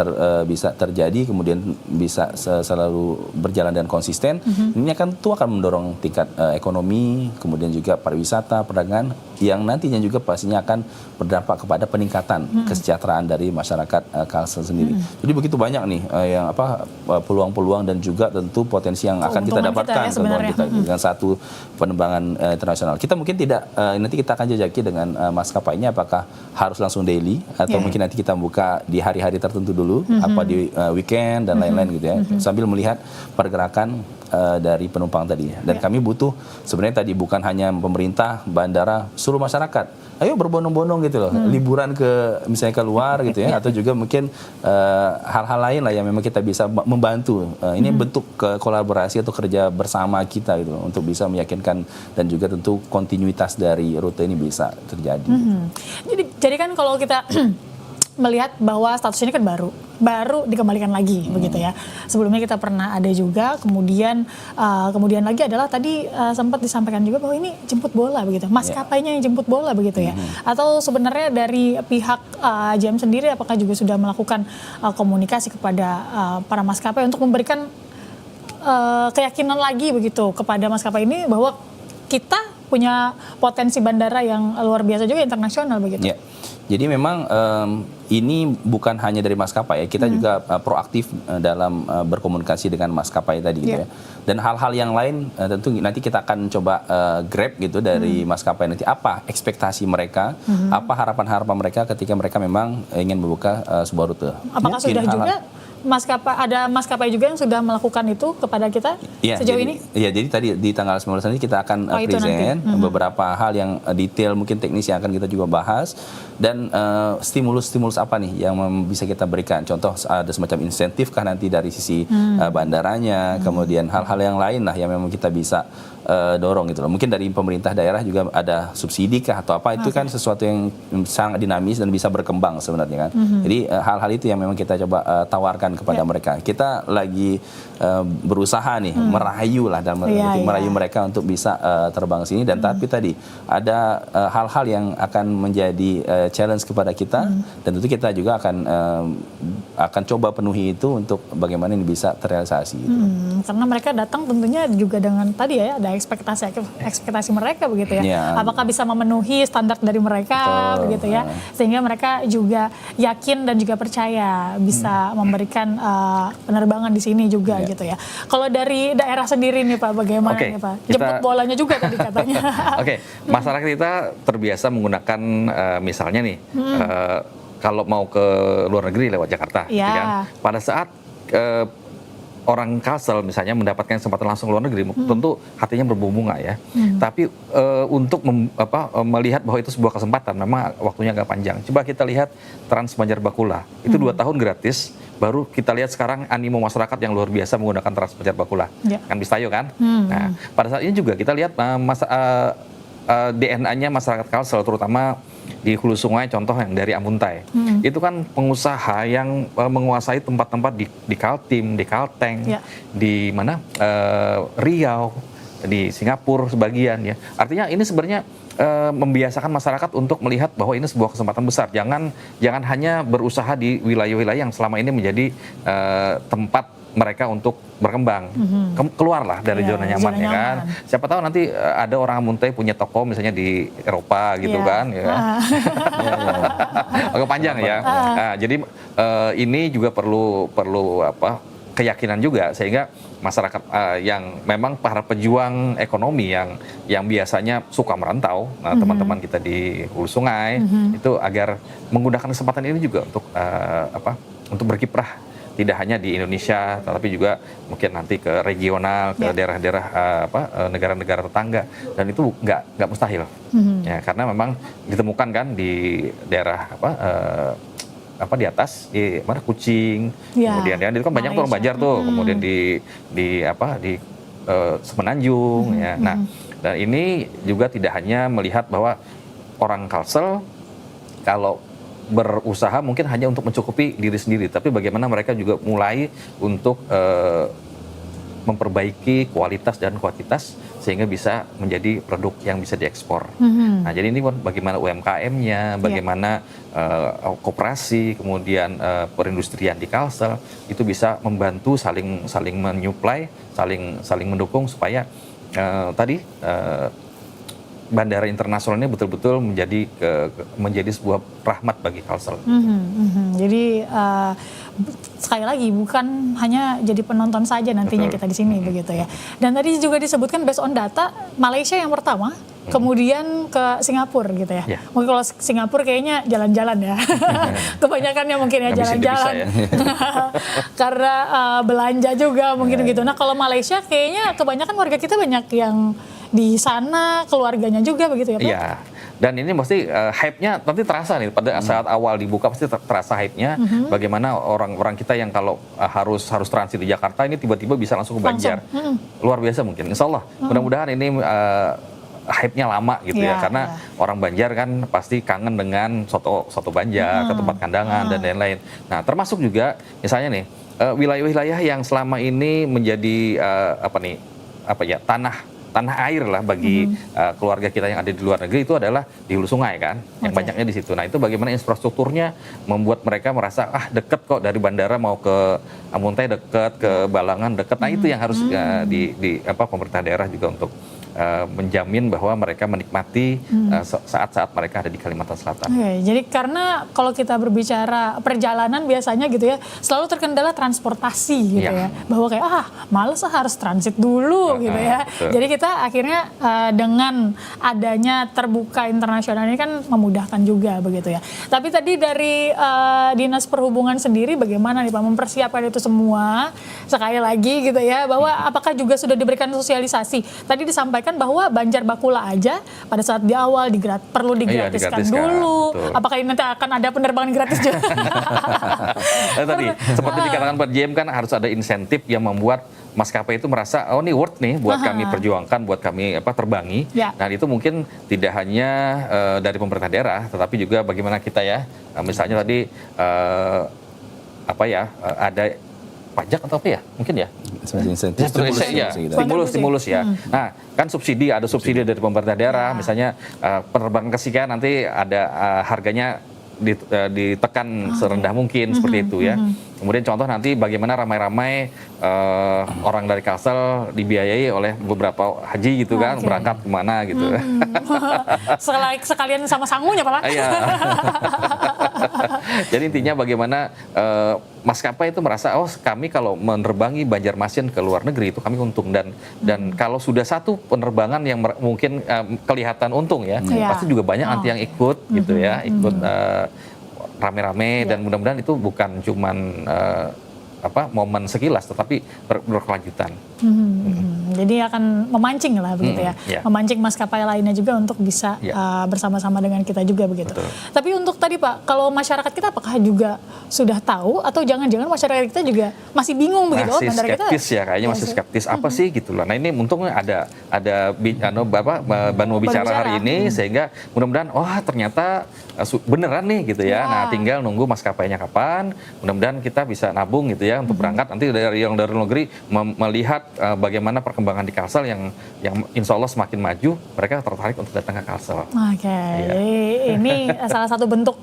terjadi kemudian bisa selalu berjalan dan konsisten, ini akan mendorong tingkat ekonomi, kemudian juga pariwisata, perdagangan yang nantinya juga pastinya akan berdampak kepada peningkatan kesejahteraan dari masyarakat Kalsel sendiri. Jadi begitu banyak nih yang peluang-peluang dan juga tentu potensi yang akan kita dapatkan kita dengan satu penerbangan internasional. Kita mungkin tidak nanti kita akan jajaki dengan maskapainya apakah harus langsung daily atau mungkin nanti kita buka di hari-hari tertentu dulu, apa di weekend dan lain-lain gitu ya, sambil melihat pergerakan dari penumpang tadi. Dan kami butuh sebenarnya tadi bukan hanya pemerintah, bandara, seluruh masyarakat. Ayo berbondong-bondong gitu loh, liburan ke misalnya keluar gitu ya, atau juga mungkin hal-hal lain lah yang memang kita bisa membantu. Ini bentuk kolaborasi atau kerja bersama kita gitu loh, untuk bisa meyakinkan dan juga tentu kontinuitas dari rute ini bisa terjadi. Jadi kan kalau kita melihat bahwa status ini kan baru dikembalikan lagi begitu ya. Sebelumnya kita pernah ada juga, kemudian lagi adalah tadi sempat disampaikan juga bahwa ini jemput bola begitu, maskapainya yang jemput bola begitu ya. Atau sebenarnya dari pihak JM sendiri apakah juga sudah melakukan komunikasi kepada para maskapai untuk memberikan keyakinan lagi begitu kepada maskapai ini bahwa kita punya potensi bandara yang luar biasa juga internasional begitu. Ya. Jadi memang ini bukan hanya dari maskapai ya, kita juga proaktif dalam berkomunikasi dengan maskapai tadi gitu ya. Dan hal-hal yang lain tentu nanti kita akan coba grab gitu dari maskapai nanti, apa ekspektasi mereka, apa harapan-harapan mereka ketika mereka memang ingin membuka sebuah rute. Apakah sudah juga ada maskapai juga yang sudah melakukan itu kepada kita sejauh ini? Iya, jadi tadi di tanggal 19 nanti kita akan present beberapa hal yang detail, mungkin teknis yang akan kita juga bahas, dan stimulus-stimulus apa nih yang bisa kita berikan. Contoh ada semacam insentif kah nanti dari sisi bandaranya, kemudian hal-hal yang lain lah yang memang kita bisa dorong gitu loh. Mungkin dari pemerintah daerah juga ada subsidi kah atau apa, itu kan sesuatu yang sangat dinamis dan bisa berkembang sebenarnya kan. Jadi hal-hal itu yang memang kita coba tawarkan kepada mereka. Kita lagi berusaha nih merayu lah, dan merayu mereka untuk bisa terbang sini, dan tapi tadi ada hal-hal yang akan menjadi challenge kepada kita, dan tentu kita juga akan coba penuhi itu untuk bagaimana ini bisa terrealisasi gitu. Karena mereka datang tentunya juga dengan tadi ya ada ekspektasi mereka begitu ya. Apakah bisa memenuhi standar dari mereka begitu ya, sehingga mereka juga yakin dan juga percaya bisa memberikan penerbangan di sini juga gitu ya. Kalau dari daerah sendiri nih Pak, bagaimana nih Pak? Jemput bolanya juga tadi katanya. Masyarakat kita terbiasa menggunakan misalnya nih kalau mau ke luar negeri lewat Jakarta, gitu kan? Pada saat orang Kalsel misalnya mendapatkan kesempatan langsung luar negeri, tentu hatinya berbunga ya. Tapi untuk melihat bahwa itu sebuah kesempatan, memang waktunya agak panjang. Coba kita lihat Trans Banjarbakula, itu 2 tahun gratis. Baru kita lihat sekarang animo masyarakat yang luar biasa menggunakan Trans Banjarbakula, kan bis Tayo kan. Nah, pada saat ini juga kita lihat DNA-nya masyarakat Kalsel, terutama di hulu sungai, contoh yang dari Amuntai, itu kan pengusaha yang menguasai tempat-tempat di Kaltim, di Kalteng, di mana Riau, di Singapura sebagian ya. Artinya ini sebenarnya membiasakan masyarakat untuk melihat bahwa ini sebuah kesempatan besar. Jangan hanya berusaha di wilayah-wilayah yang selama ini menjadi tempat mereka untuk berkembang. Keluarlah dari zona nyaman ya kan. Siapa tahu nanti ada orang Amuntai punya toko misalnya di Eropa gitu kan ya. Agak panjang ya. Nah, jadi ini juga perlu keyakinan juga, sehingga masyarakat yang memang para pejuang ekonomi yang biasanya suka merantau, teman-teman kita di hulu sungai itu agar menggunakan kesempatan ini juga untuk berkiprah, tidak hanya di Indonesia, tetapi juga mungkin nanti ke regional, ke daerah-daerah negara-negara tetangga, dan itu nggak mustahil, ya, karena memang ditemukan kan di daerah di atas di mana Kucing, kemudian itu kan banyak tuh orang Banjar tuh, kemudian di Semenanjung, ya. Nah, dan ini juga tidak hanya melihat bahwa orang Kalsel kalau berusaha mungkin hanya untuk mencukupi diri sendiri, tapi bagaimana mereka juga mulai untuk memperbaiki kualitas dan kuantitas sehingga bisa menjadi produk yang bisa diekspor. Nah, jadi ini bagaimana UMKM-nya, bagaimana koperasi, kemudian perindustrian di Kalsel itu bisa membantu saling menyuplai, saling mendukung supaya bandara internasional ini betul-betul menjadi sebuah rahmat bagi Kalsel. Jadi sekali lagi bukan hanya jadi penonton saja nantinya kita di sini begitu ya. Dan tadi juga disebutkan based on data Malaysia yang pertama, kemudian ke Singapura gitu ya. Mungkin kalau Singapura kayaknya jalan-jalan ya. Kebanyakannya mungkin ya jalan-jalan. Karena belanja juga mungkin gitu. Nah kalau Malaysia kayaknya kebanyakan warga kita banyak yang di sana, keluarganya juga begitu ya Pak? Iya. Dan ini mesti hype-nya nanti terasa nih pada saat awal dibuka pasti terasa hype-nya. Bagaimana orang-orang kita yang kalau harus transit di Jakarta ini tiba-tiba bisa langsung ke Banjar. Luar biasa mungkin. Insya Allah. Mudah-mudahan ini hype-nya lama gitu ya. Karena orang Banjar kan pasti kangen dengan soto Banjar, ke tempat kandangan dan lain-lain. Nah, termasuk juga misalnya nih wilayah-wilayah yang selama ini menjadi tanah air lah bagi keluarga kita yang ada di luar negeri itu adalah di hulu sungai kan, yang banyaknya di situ. Nah itu bagaimana infrastrukturnya membuat mereka merasa deket kok dari bandara mau ke Amuntai deket, ke Balangan deket. Nah itu yang harus pemerintah daerah juga untuk menjamin bahwa mereka menikmati saat-saat mereka ada di Kalimantan Selatan. Jadi karena kalau kita berbicara perjalanan biasanya gitu ya selalu terkendala transportasi gitu ya, bahwa kayak males harus transit dulu gitu ya. Jadi kita akhirnya dengan adanya terbuka internasional ini kan memudahkan juga begitu ya. Tapi tadi dari Dinas Perhubungan sendiri bagaimana nih Pak mempersiapkan itu semua sekali lagi gitu ya, bahwa apakah juga sudah diberikan sosialisasi? Tadi disampaikan bahwa Banjar Bakula aja pada saat di awal perlu digratiskan dulu. Betul. Apakah ini nanti akan ada penerbangan gratis juga? Tadi seperti dikatakan Pak JM kan harus ada insentif yang membuat maskapai itu merasa ini worth nih buat kami perjuangkan, buat kami terbangi. Nah itu mungkin tidak hanya dari pemerintah daerah, tetapi juga bagaimana kita ya, misalnya tadi ada pajak atau apa ya mungkin ya stimulus ya. Nah kan ada subsidi dari pemerintah daerah, misalnya penerbangan kesekian nanti ada harganya ditekan serendah mungkin seperti itu ya. Kemudian contoh nanti bagaimana ramai-ramai orang dari Kalsel dibiayai oleh beberapa haji gitu kan, berangkat kemana gitu. Sekalian sama sangunya Pak. Jadi intinya bagaimana maskapai itu merasa kami kalau menerbangi Banjarmasin ke luar negeri itu kami untung, dan kalau sudah satu penerbangan yang mungkin kelihatan untung ya, pasti juga banyak nanti yang ikut gitu ya, ikut rame-rame dan mudah-mudahan itu bukan cuman momen sekilas tetapi berkelanjutan. Jadi akan memancing lah begitu ya, memancing maskapai lainnya juga untuk bisa bersama-sama dengan kita juga begitu. Tapi untuk tadi Pak, kalau masyarakat kita apakah juga sudah tahu atau jangan-jangan masyarakat kita juga masih bingung begitu? Masih skeptis ya, kayaknya masih skeptis apa sih gitu loh. Nah ini untungnya ada Banua Bicara hari ini sehingga mudah-mudahan ternyata beneran nih gitu ya. Nah tinggal nunggu maskapainya kapan, mudah-mudahan kita bisa nabung gitu ya untuk berangkat. Nanti dari luar negeri melihat bagaimana perkembangan di Kalsel yang insya Allah semakin maju, mereka tertarik untuk datang ke Kalsel. Jadi ini salah satu bentuk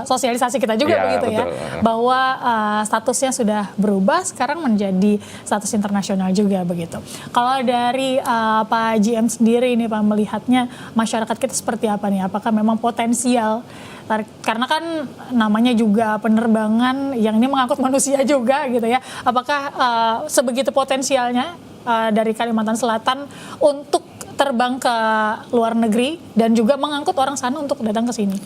sosialisasi kita juga begitu ya, bahwa statusnya sudah berubah sekarang menjadi status internasional juga begitu. Kalau dari Pak GM sendiri ini Pak melihatnya masyarakat kita seperti apa nih? Apakah memang potensial? Karena kan namanya juga penerbangan yang ini mengangkut manusia juga gitu ya. Apakah sebegitu potensialnya dari Kalimantan Selatan untuk terbang ke luar negeri dan juga mengangkut orang sana untuk datang ke sini?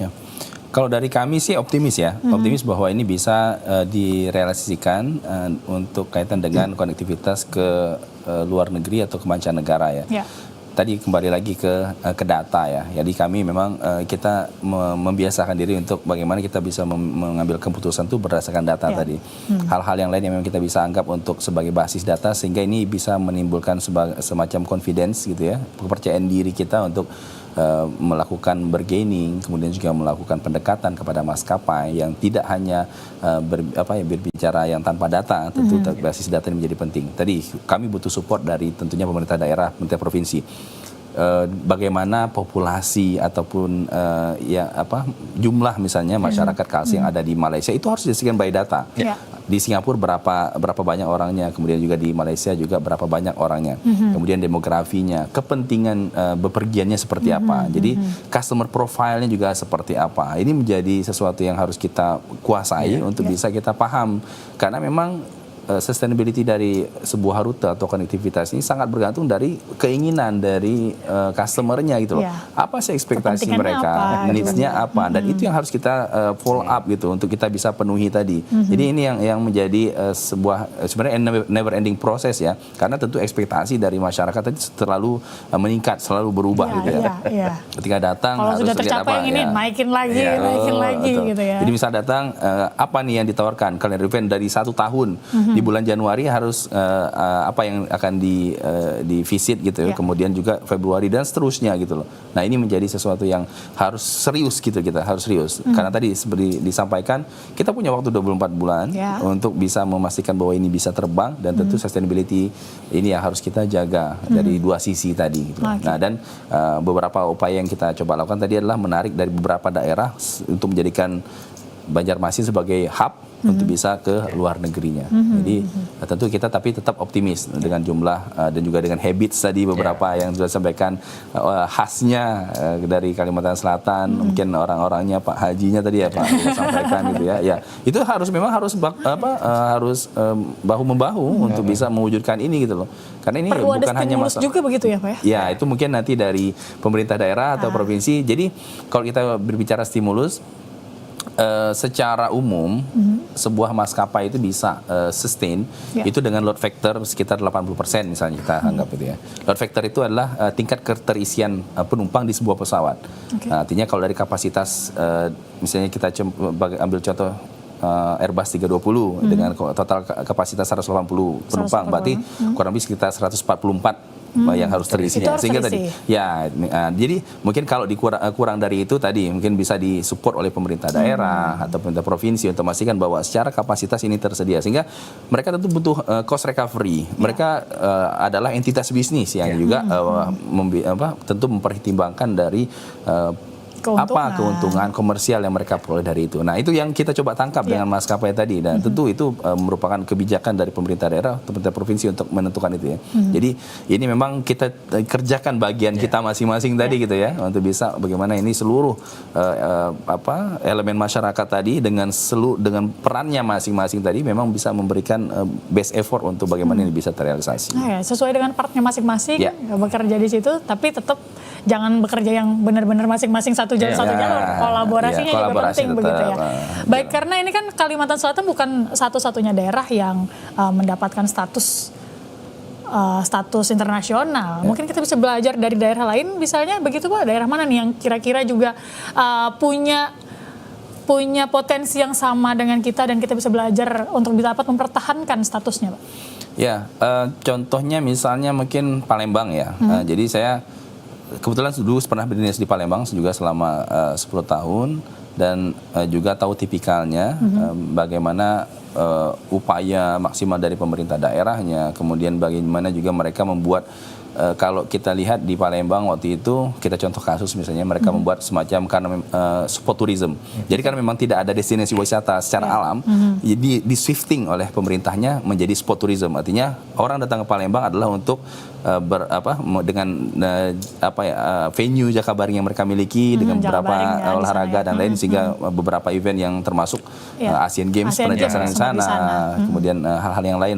Kalau dari kami sih optimis ya, optimis bahwa ini bisa direalisasikan untuk kaitan dengan konektivitas ke luar negeri atau ke mancanegara ya. Tadi kembali lagi ke data ya. Jadi kami memang kita membiasakan diri untuk bagaimana kita bisa mengambil keputusan itu berdasarkan data tadi. Hal-hal yang lain yang memang kita bisa anggap untuk sebagai basis data sehingga ini bisa menimbulkan semacam confidence gitu ya, kepercayaan diri kita untuk melakukan bargaining, kemudian juga melakukan pendekatan kepada maskapai yang tidak hanya berbicara yang tanpa data, tentu basis data ini menjadi penting. Tadi kami butuh support dari tentunya pemerintah daerah, pemerintah provinsi. bagaimana populasi ataupun jumlah misalnya masyarakat KLC yang ada di Malaysia itu harus disediakan by data. Di Singapura berapa banyak orangnya, kemudian juga di Malaysia juga berapa banyak orangnya, kemudian demografinya, kepentingan bepergiannya seperti apa. Jadi customer profile-nya juga seperti apa. Ini menjadi sesuatu yang harus kita kuasai untuk bisa kita paham, karena memang sustainability dari sebuah rute atau konektivitas ini sangat bergantung dari keinginan dari customer-nya gitu loh. Apa sih ekspektasi mereka, needs-nya apa, dan itu yang harus kita follow up gitu untuk kita bisa penuhi tadi. Jadi ini yang menjadi sebuah sebenarnya never ending proses ya, karena tentu ekspektasi dari masyarakat tadi terlalu meningkat, selalu berubah gitu ya. Ketika datang kalau harus sudah tercapai yang ini naikin lagi gitu ya. Jadi misal datang apa nih yang ditawarkan kalender event dari 1 tahun di bulan Januari harus apa yang akan di visit gitu ya. Kemudian juga Februari dan seterusnya gitu loh. Nah, ini menjadi sesuatu yang harus serius gitu, kita harus serius. Karena tadi seperti disampaikan, kita punya waktu 24 bulan untuk bisa memastikan bahwa ini bisa terbang, dan tentu sustainability ini yang harus kita jaga dari dua sisi tadi gitu. Nah, dan beberapa upaya yang kita coba lakukan tadi adalah menarik dari beberapa daerah untuk menjadikan Banjarmasin sebagai hub untuk bisa ke luar negerinya. Jadi tentu kita tapi tetap optimis dengan jumlah dan juga dengan habits tadi beberapa yang sudah disampaikan, khasnya dari Kalimantan Selatan, mungkin orang-orangnya Pak Hajinya tadi ya Pak sampaikan gitu ya. Ya, itu memang harus bahu membahu untuk bisa mewujudkan ini gitu loh. Karena ini perlu bukan hanya masalah juga begitu ya Pak ya? Ya, itu mungkin nanti dari pemerintah daerah atau provinsi. Jadi kalau kita berbicara stimulus, secara umum sebuah maskapai itu bisa sustain itu dengan load factor sekitar 80% misalnya kita anggap itu ya. Load factor itu adalah tingkat keterisian penumpang di sebuah pesawat. Artinya kalau dari kapasitas misalnya kita ambil contoh Airbus 320 dengan total kapasitas 180 penumpang, berarti kurang lebih sekitar 144 yang harus terisinya. Sehingga tadi jadi mungkin kalau kurang dari itu tadi mungkin bisa disupport oleh pemerintah daerah atau pemerintah provinsi untuk memastikan bahwa secara kapasitas ini tersedia, sehingga mereka tentu butuh cost recovery. Mereka adalah entitas bisnis yang juga tentu mempertimbangkan dari keuntungan komersial yang mereka peroleh dari itu. Nah, itu yang kita coba tangkap dengan maskapai tadi, dan tentu itu merupakan kebijakan dari pemerintah daerah, pemerintah provinsi untuk menentukan itu ya. Jadi ini memang kita kerjakan bagian kita masing-masing tadi gitu ya, untuk bisa bagaimana ini seluruh elemen masyarakat tadi dengan perannya masing-masing tadi memang bisa memberikan best effort untuk bagaimana ini bisa terrealisasi. Sesuai dengan partnya masing-masing bekerja di situ, tapi tetap jangan bekerja yang benar-benar masing-masing satu jalur, kolaborasinya juga penting begitu ya. Baik, karena ini kan Kalimantan Selatan bukan satu-satunya daerah yang mendapatkan status internasional. Mungkin kita bisa belajar dari daerah lain, misalnya begitu Pak. Daerah mana nih yang kira-kira juga punya potensi yang sama dengan kita dan kita bisa belajar untuk dapat mempertahankan statusnya, Pak? Ya, contohnya misalnya mungkin Palembang ya. Jadi saya kebetulan dulu pernah berdinas di Palembang juga selama 10 tahun, dan juga tahu tipikalnya bagaimana upaya maksimal dari pemerintah daerahnya, kemudian bagaimana juga mereka membuat kalau kita lihat di Palembang waktu itu, kita contoh kasus misalnya mereka membuat semacam karena sport tourism. Jadi karena memang tidak ada destinasi wisata secara alam, jadi di shifting oleh pemerintahnya menjadi sport tourism. Artinya orang datang ke Palembang adalah untuk dengan venue Jakabaring yang mereka miliki, dengan beberapa olahraga dan lain, sehingga beberapa event yang termasuk Asian Games pernah dilaksanakan di sana, kemudian hal-hal yang lain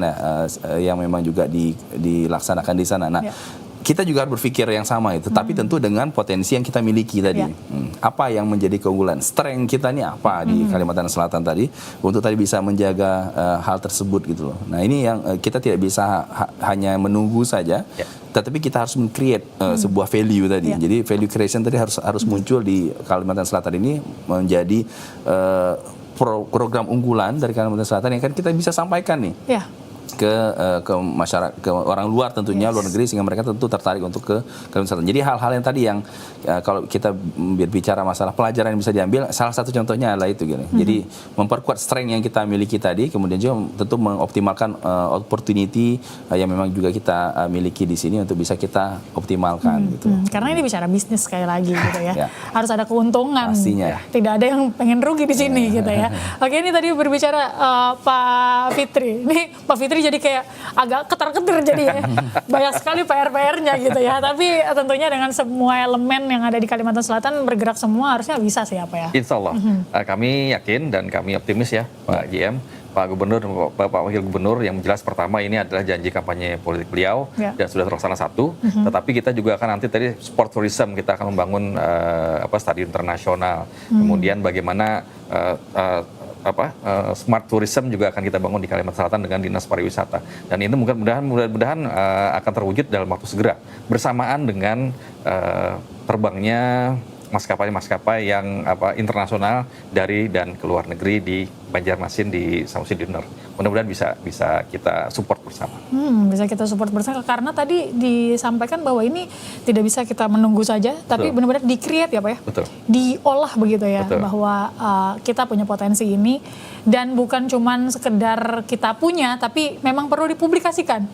yang memang juga dilaksanakan di sana. Nah, kita juga harus berpikir yang sama itu, tapi tentu dengan potensi yang kita miliki tadi. Apa yang menjadi keunggulan, strength kita ini apa di Kalimantan Selatan tadi, untuk tadi bisa menjaga hal tersebut gitu loh. Nah, ini yang kita tidak bisa hanya menunggu saja, tetapi kita harus men-create sebuah value tadi. Jadi value creation tadi harus muncul di Kalimantan Selatan ini menjadi program unggulan dari Kalimantan Selatan yang kan kita bisa sampaikan nih. ke masyarakat, ke orang luar tentunya, luar negeri, sehingga mereka tentu tertarik untuk ke Kalimantan Selatan. Jadi hal-hal yang tadi yang kalau kita berbicara masalah pelajaran yang bisa diambil, salah satu contohnya adalah itu gitu. Jadi memperkuat strength yang kita miliki tadi, kemudian juga tentu mengoptimalkan opportunity yang memang juga kita miliki di sini untuk bisa kita optimalkan gitu. Karena ini bicara bisnis sekali lagi gitu ya. Harus ada keuntungan. Pastinya. Tidak ada yang pengen rugi di sini gitu ya. Oke, ini tadi berbicara Pak Fitri. Ini Pak Fitri jadi kayak agak ketar-ketir jadi ya. Banyak sekali PR-nya gitu ya. Tapi tentunya dengan semua elemen yang ada di Kalimantan Selatan bergerak semua harusnya bisa sih apa ya. Insya Allah. Kami yakin dan kami optimis ya Pak JM, Pak Gubernur, Pak Wakil Gubernur, yang jelas pertama ini adalah janji kampanye politik beliau dan sudah terlaksana satu. Tetapi kita juga akan nanti tadi sport tourism, kita akan membangun stadion internasional. Kemudian bagaimana smart tourism juga akan kita bangun di Kalimantan Selatan dengan Dinas Pariwisata, dan itu mudah-mudahan akan terwujud dalam waktu segera bersamaan dengan terbangnya maskapai yang internasional dari dan ke luar negeri di Banjarmasin, di Samosir Dinner. Mudah-mudahan bisa kita support bersama. Bisa kita support bersama, karena tadi disampaikan bahwa ini tidak bisa kita menunggu saja, tapi benar-benar di-create ya Pak ya. Betul. Diolah begitu ya. Betul. Bahwa kita punya potensi ini, dan bukan cuman sekedar kita punya, tapi memang perlu dipublikasikan.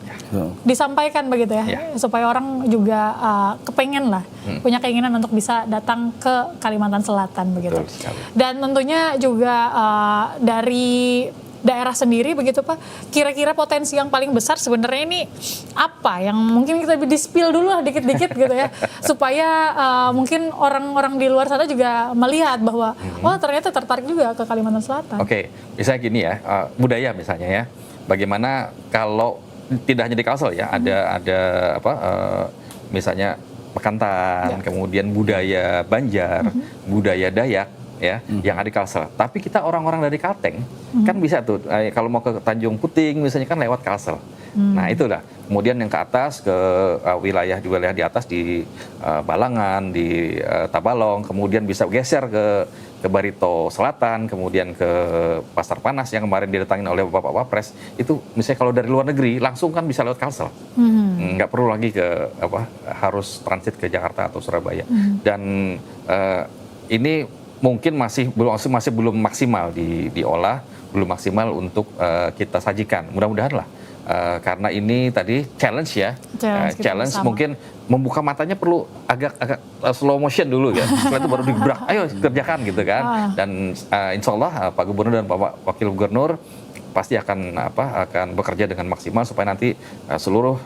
Disampaikan begitu ya. Supaya orang juga kepengen lah, punya keinginan untuk bisa datang ke Kalimantan Selatan begitu. Dan tentunya juga dari daerah sendiri begitu Pak, kira-kira potensi yang paling besar sebenarnya ini apa yang mungkin kita di-spill dulu lah dikit-dikit gitu ya, supaya mungkin orang-orang di luar sana juga melihat bahwa ternyata tertarik juga ke Kalimantan Selatan. Oke, misalnya gini ya, budaya misalnya ya, bagaimana kalau tidak hanya di Kalsel ya, ada misalnya Bekantan, kemudian budaya Banjar, budaya Dayak ya, yang ada di Kalsel. Tapi kita orang-orang dari Kalteng kan bisa tuh, kalau mau ke Tanjung Puting misalnya kan lewat Kalsel. Nah itulah. Kemudian yang ke atas, ke wilayah di atas di Balangan, di Tabalong, kemudian bisa geser ke Barito Selatan, kemudian ke Pasar Panas yang kemarin didatangin oleh Bapak Wapres. Itu misalnya kalau dari luar negeri langsung kan bisa lewat Kalsel. Nggak perlu lagi harus transit ke Jakarta atau Surabaya. Dan ini mungkin masih belum maksimal diolah, belum maksimal untuk kita sajikan. Mudah-mudahan lah, karena ini tadi challenge ya, challenge mungkin membuka matanya perlu agak slow motion dulu ya, setelah itu baru digebrak, ayo kerjakan gitu kan. Dan insya Allah Pak Gubernur dan Pak Wakil Gubernur pasti akan bekerja dengan maksimal supaya nanti seluruh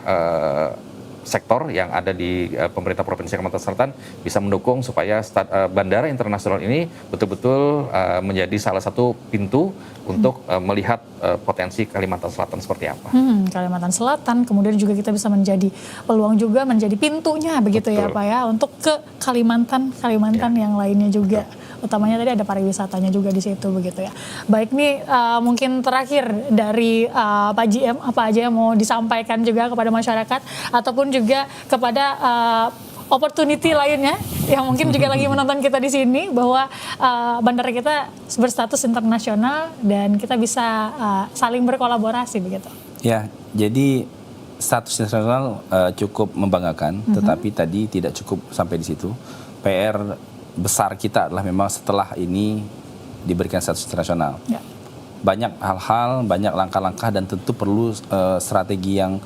sektor yang ada di pemerintah Provinsi Kalimantan Selatan bisa mendukung supaya bandara internasional ini betul-betul menjadi salah satu pintu untuk melihat potensi Kalimantan Selatan seperti apa. Kalimantan Selatan, kemudian juga kita bisa menjadi peluang juga, menjadi pintunya begitu ya Pak ya, untuk ke Kalimantan yang lainnya juga. Utamanya tadi ada pariwisatanya juga di situ begitu ya. Baik, nih mungkin terakhir dari Pak JM, apa aja yang mau disampaikan juga kepada masyarakat ataupun juga kepada opportunity lainnya yang mungkin juga lagi menonton kita di sini, bahwa bandara kita berstatus internasional dan kita bisa saling berkolaborasi begitu. Ya, jadi status internasional cukup membanggakan, tetapi tadi tidak cukup sampai di situ. PR besar kita adalah memang setelah ini diberikan status internasional. Banyak hal-hal, banyak langkah-langkah, dan tentu perlu strategi yang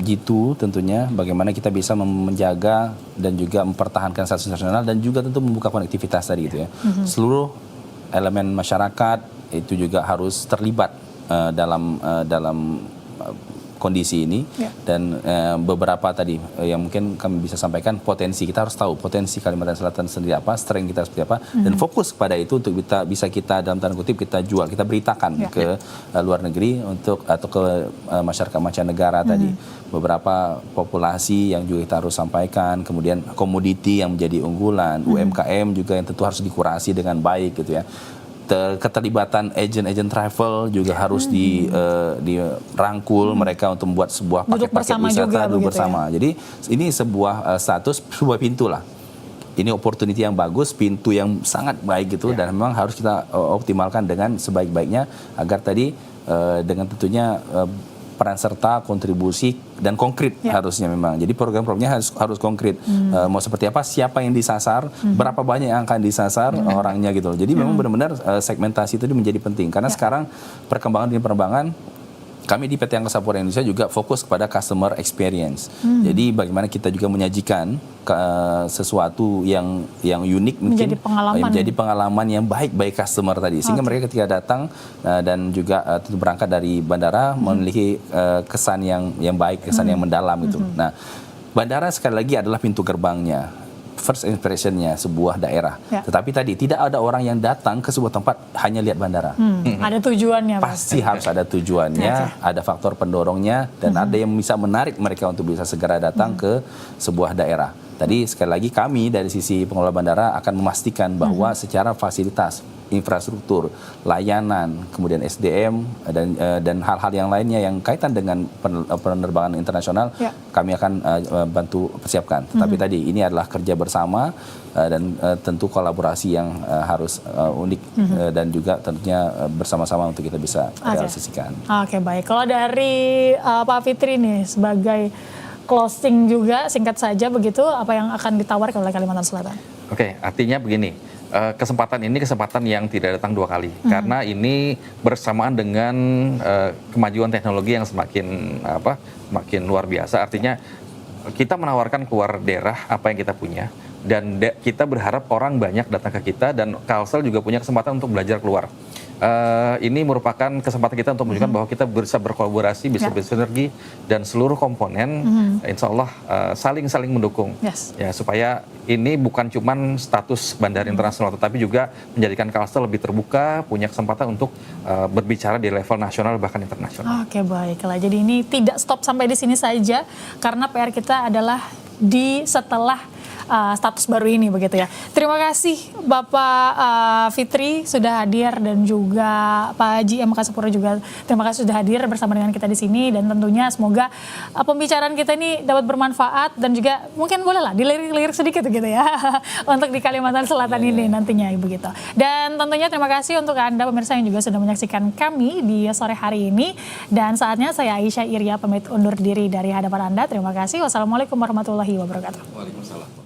jitu tentunya, bagaimana kita bisa menjaga dan juga mempertahankan status internasional, dan juga tentu membuka konektivitas tadi gitu ya. Seluruh elemen masyarakat itu juga harus terlibat dalam kondisi ini, dan beberapa tadi yang mungkin kami bisa sampaikan, potensi kita harus tahu potensi Kalimantan Selatan sendiri apa, strength kita seperti apa, dan fokus kepada itu untuk bisa kita dalam tanda kutip kita jual, kita beritakan ke luar negeri atau ke masyarakat mancanegara tadi. Beberapa populasi yang juga kita harus sampaikan, kemudian komoditi yang menjadi unggulan, UMKM juga yang tentu harus dikurasi dengan baik gitu ya. Keterlibatan agent travel juga harus dirangkul mereka untuk membuat sebuah paket-paket wisata duduk bersama. Ya? Jadi ini sebuah sebuah pintu lah. Ini opportunity yang bagus, pintu yang sangat baik gitu, dan memang harus kita optimalkan dengan sebaik-baiknya agar tadi dengan tentunya peran serta, kontribusi dan konkret harusnya memang. Jadi program-programnya harus konkret. Mau seperti apa, siapa yang disasar, berapa banyak yang akan disasar orangnya gitu. Jadi memang benar-benar segmentasi itu menjadi penting karena sekarang perkembangan dunia penerbangan, kami di PT Angkasa Pura Indonesia juga fokus kepada customer experience. Jadi bagaimana kita juga menyajikan sesuatu yang unik mungkin menjadi pengalaman yang baik bagi customer tadi, sehingga mereka ketika datang dan juga berangkat dari bandara memiliki kesan yang baik, kesan yang mendalam itu. Nah, bandara sekali lagi adalah pintu gerbangnya, first impressionnya sebuah daerah. Tetapi tadi tidak ada orang yang datang ke sebuah tempat hanya lihat bandara. Ada tujuannya. Pasti harus ada tujuannya, ada faktor pendorongnya, dan ada yang bisa menarik mereka untuk bisa segera datang ke sebuah daerah. Tadi sekali lagi kami dari sisi pengelola bandara akan memastikan bahwa secara fasilitas, infrastruktur, layanan, kemudian SDM dan hal-hal yang lainnya yang kaitan dengan penerbangan internasional, kami akan bantu persiapkan. Tetapi tadi ini adalah kerja bersama dan tentu kolaborasi yang harus unik dan juga tentunya bersama-sama untuk kita bisa realisasikan. Oke, baik. Kalau dari Pak Fitri nih sebagai closing juga singkat saja begitu, apa yang akan ditawarkan oleh Kalimantan Selatan? Oke, artinya begini. Kesempatan ini kesempatan yang tidak datang dua kali karena ini bersamaan dengan kemajuan teknologi yang semakin luar biasa. Artinya kita menawarkan keluar daerah apa yang kita punya dan kita berharap orang banyak datang ke kita dan Kalsel juga punya kesempatan untuk belajar keluar. Ini merupakan kesempatan kita untuk menunjukkan bahwa kita bisa berkolaborasi, bisa bersinergi dan seluruh komponen insya Allah saling mendukung ya, supaya ini bukan cuman status bandara internasional tetapi juga menjadikan Kalsel lebih terbuka, punya kesempatan untuk berbicara di level nasional bahkan internasional. Oke, baiklah. Jadi ini tidak stop sampai di sini saja karena PR kita adalah di setelah status baru ini begitu ya. Terima kasih Bapak Fitri sudah hadir dan juga Pak GM Angkasa Pura juga terima kasih sudah hadir bersama dengan kita di sini dan tentunya semoga pembicaraan kita ini dapat bermanfaat dan juga mungkin bolehlah dilirik-lirik sedikit gitu ya untuk di Kalimantan Selatan ini nantinya begitu. Dan tentunya terima kasih untuk Anda pemirsa yang juga sudah menyaksikan kami di sore hari ini dan saatnya saya Aisyah Iria pamit undur diri dari hadapan Anda. Terima kasih. Wassalamualaikum warahmatullahi wabarakatuh. Waalaikumsalam.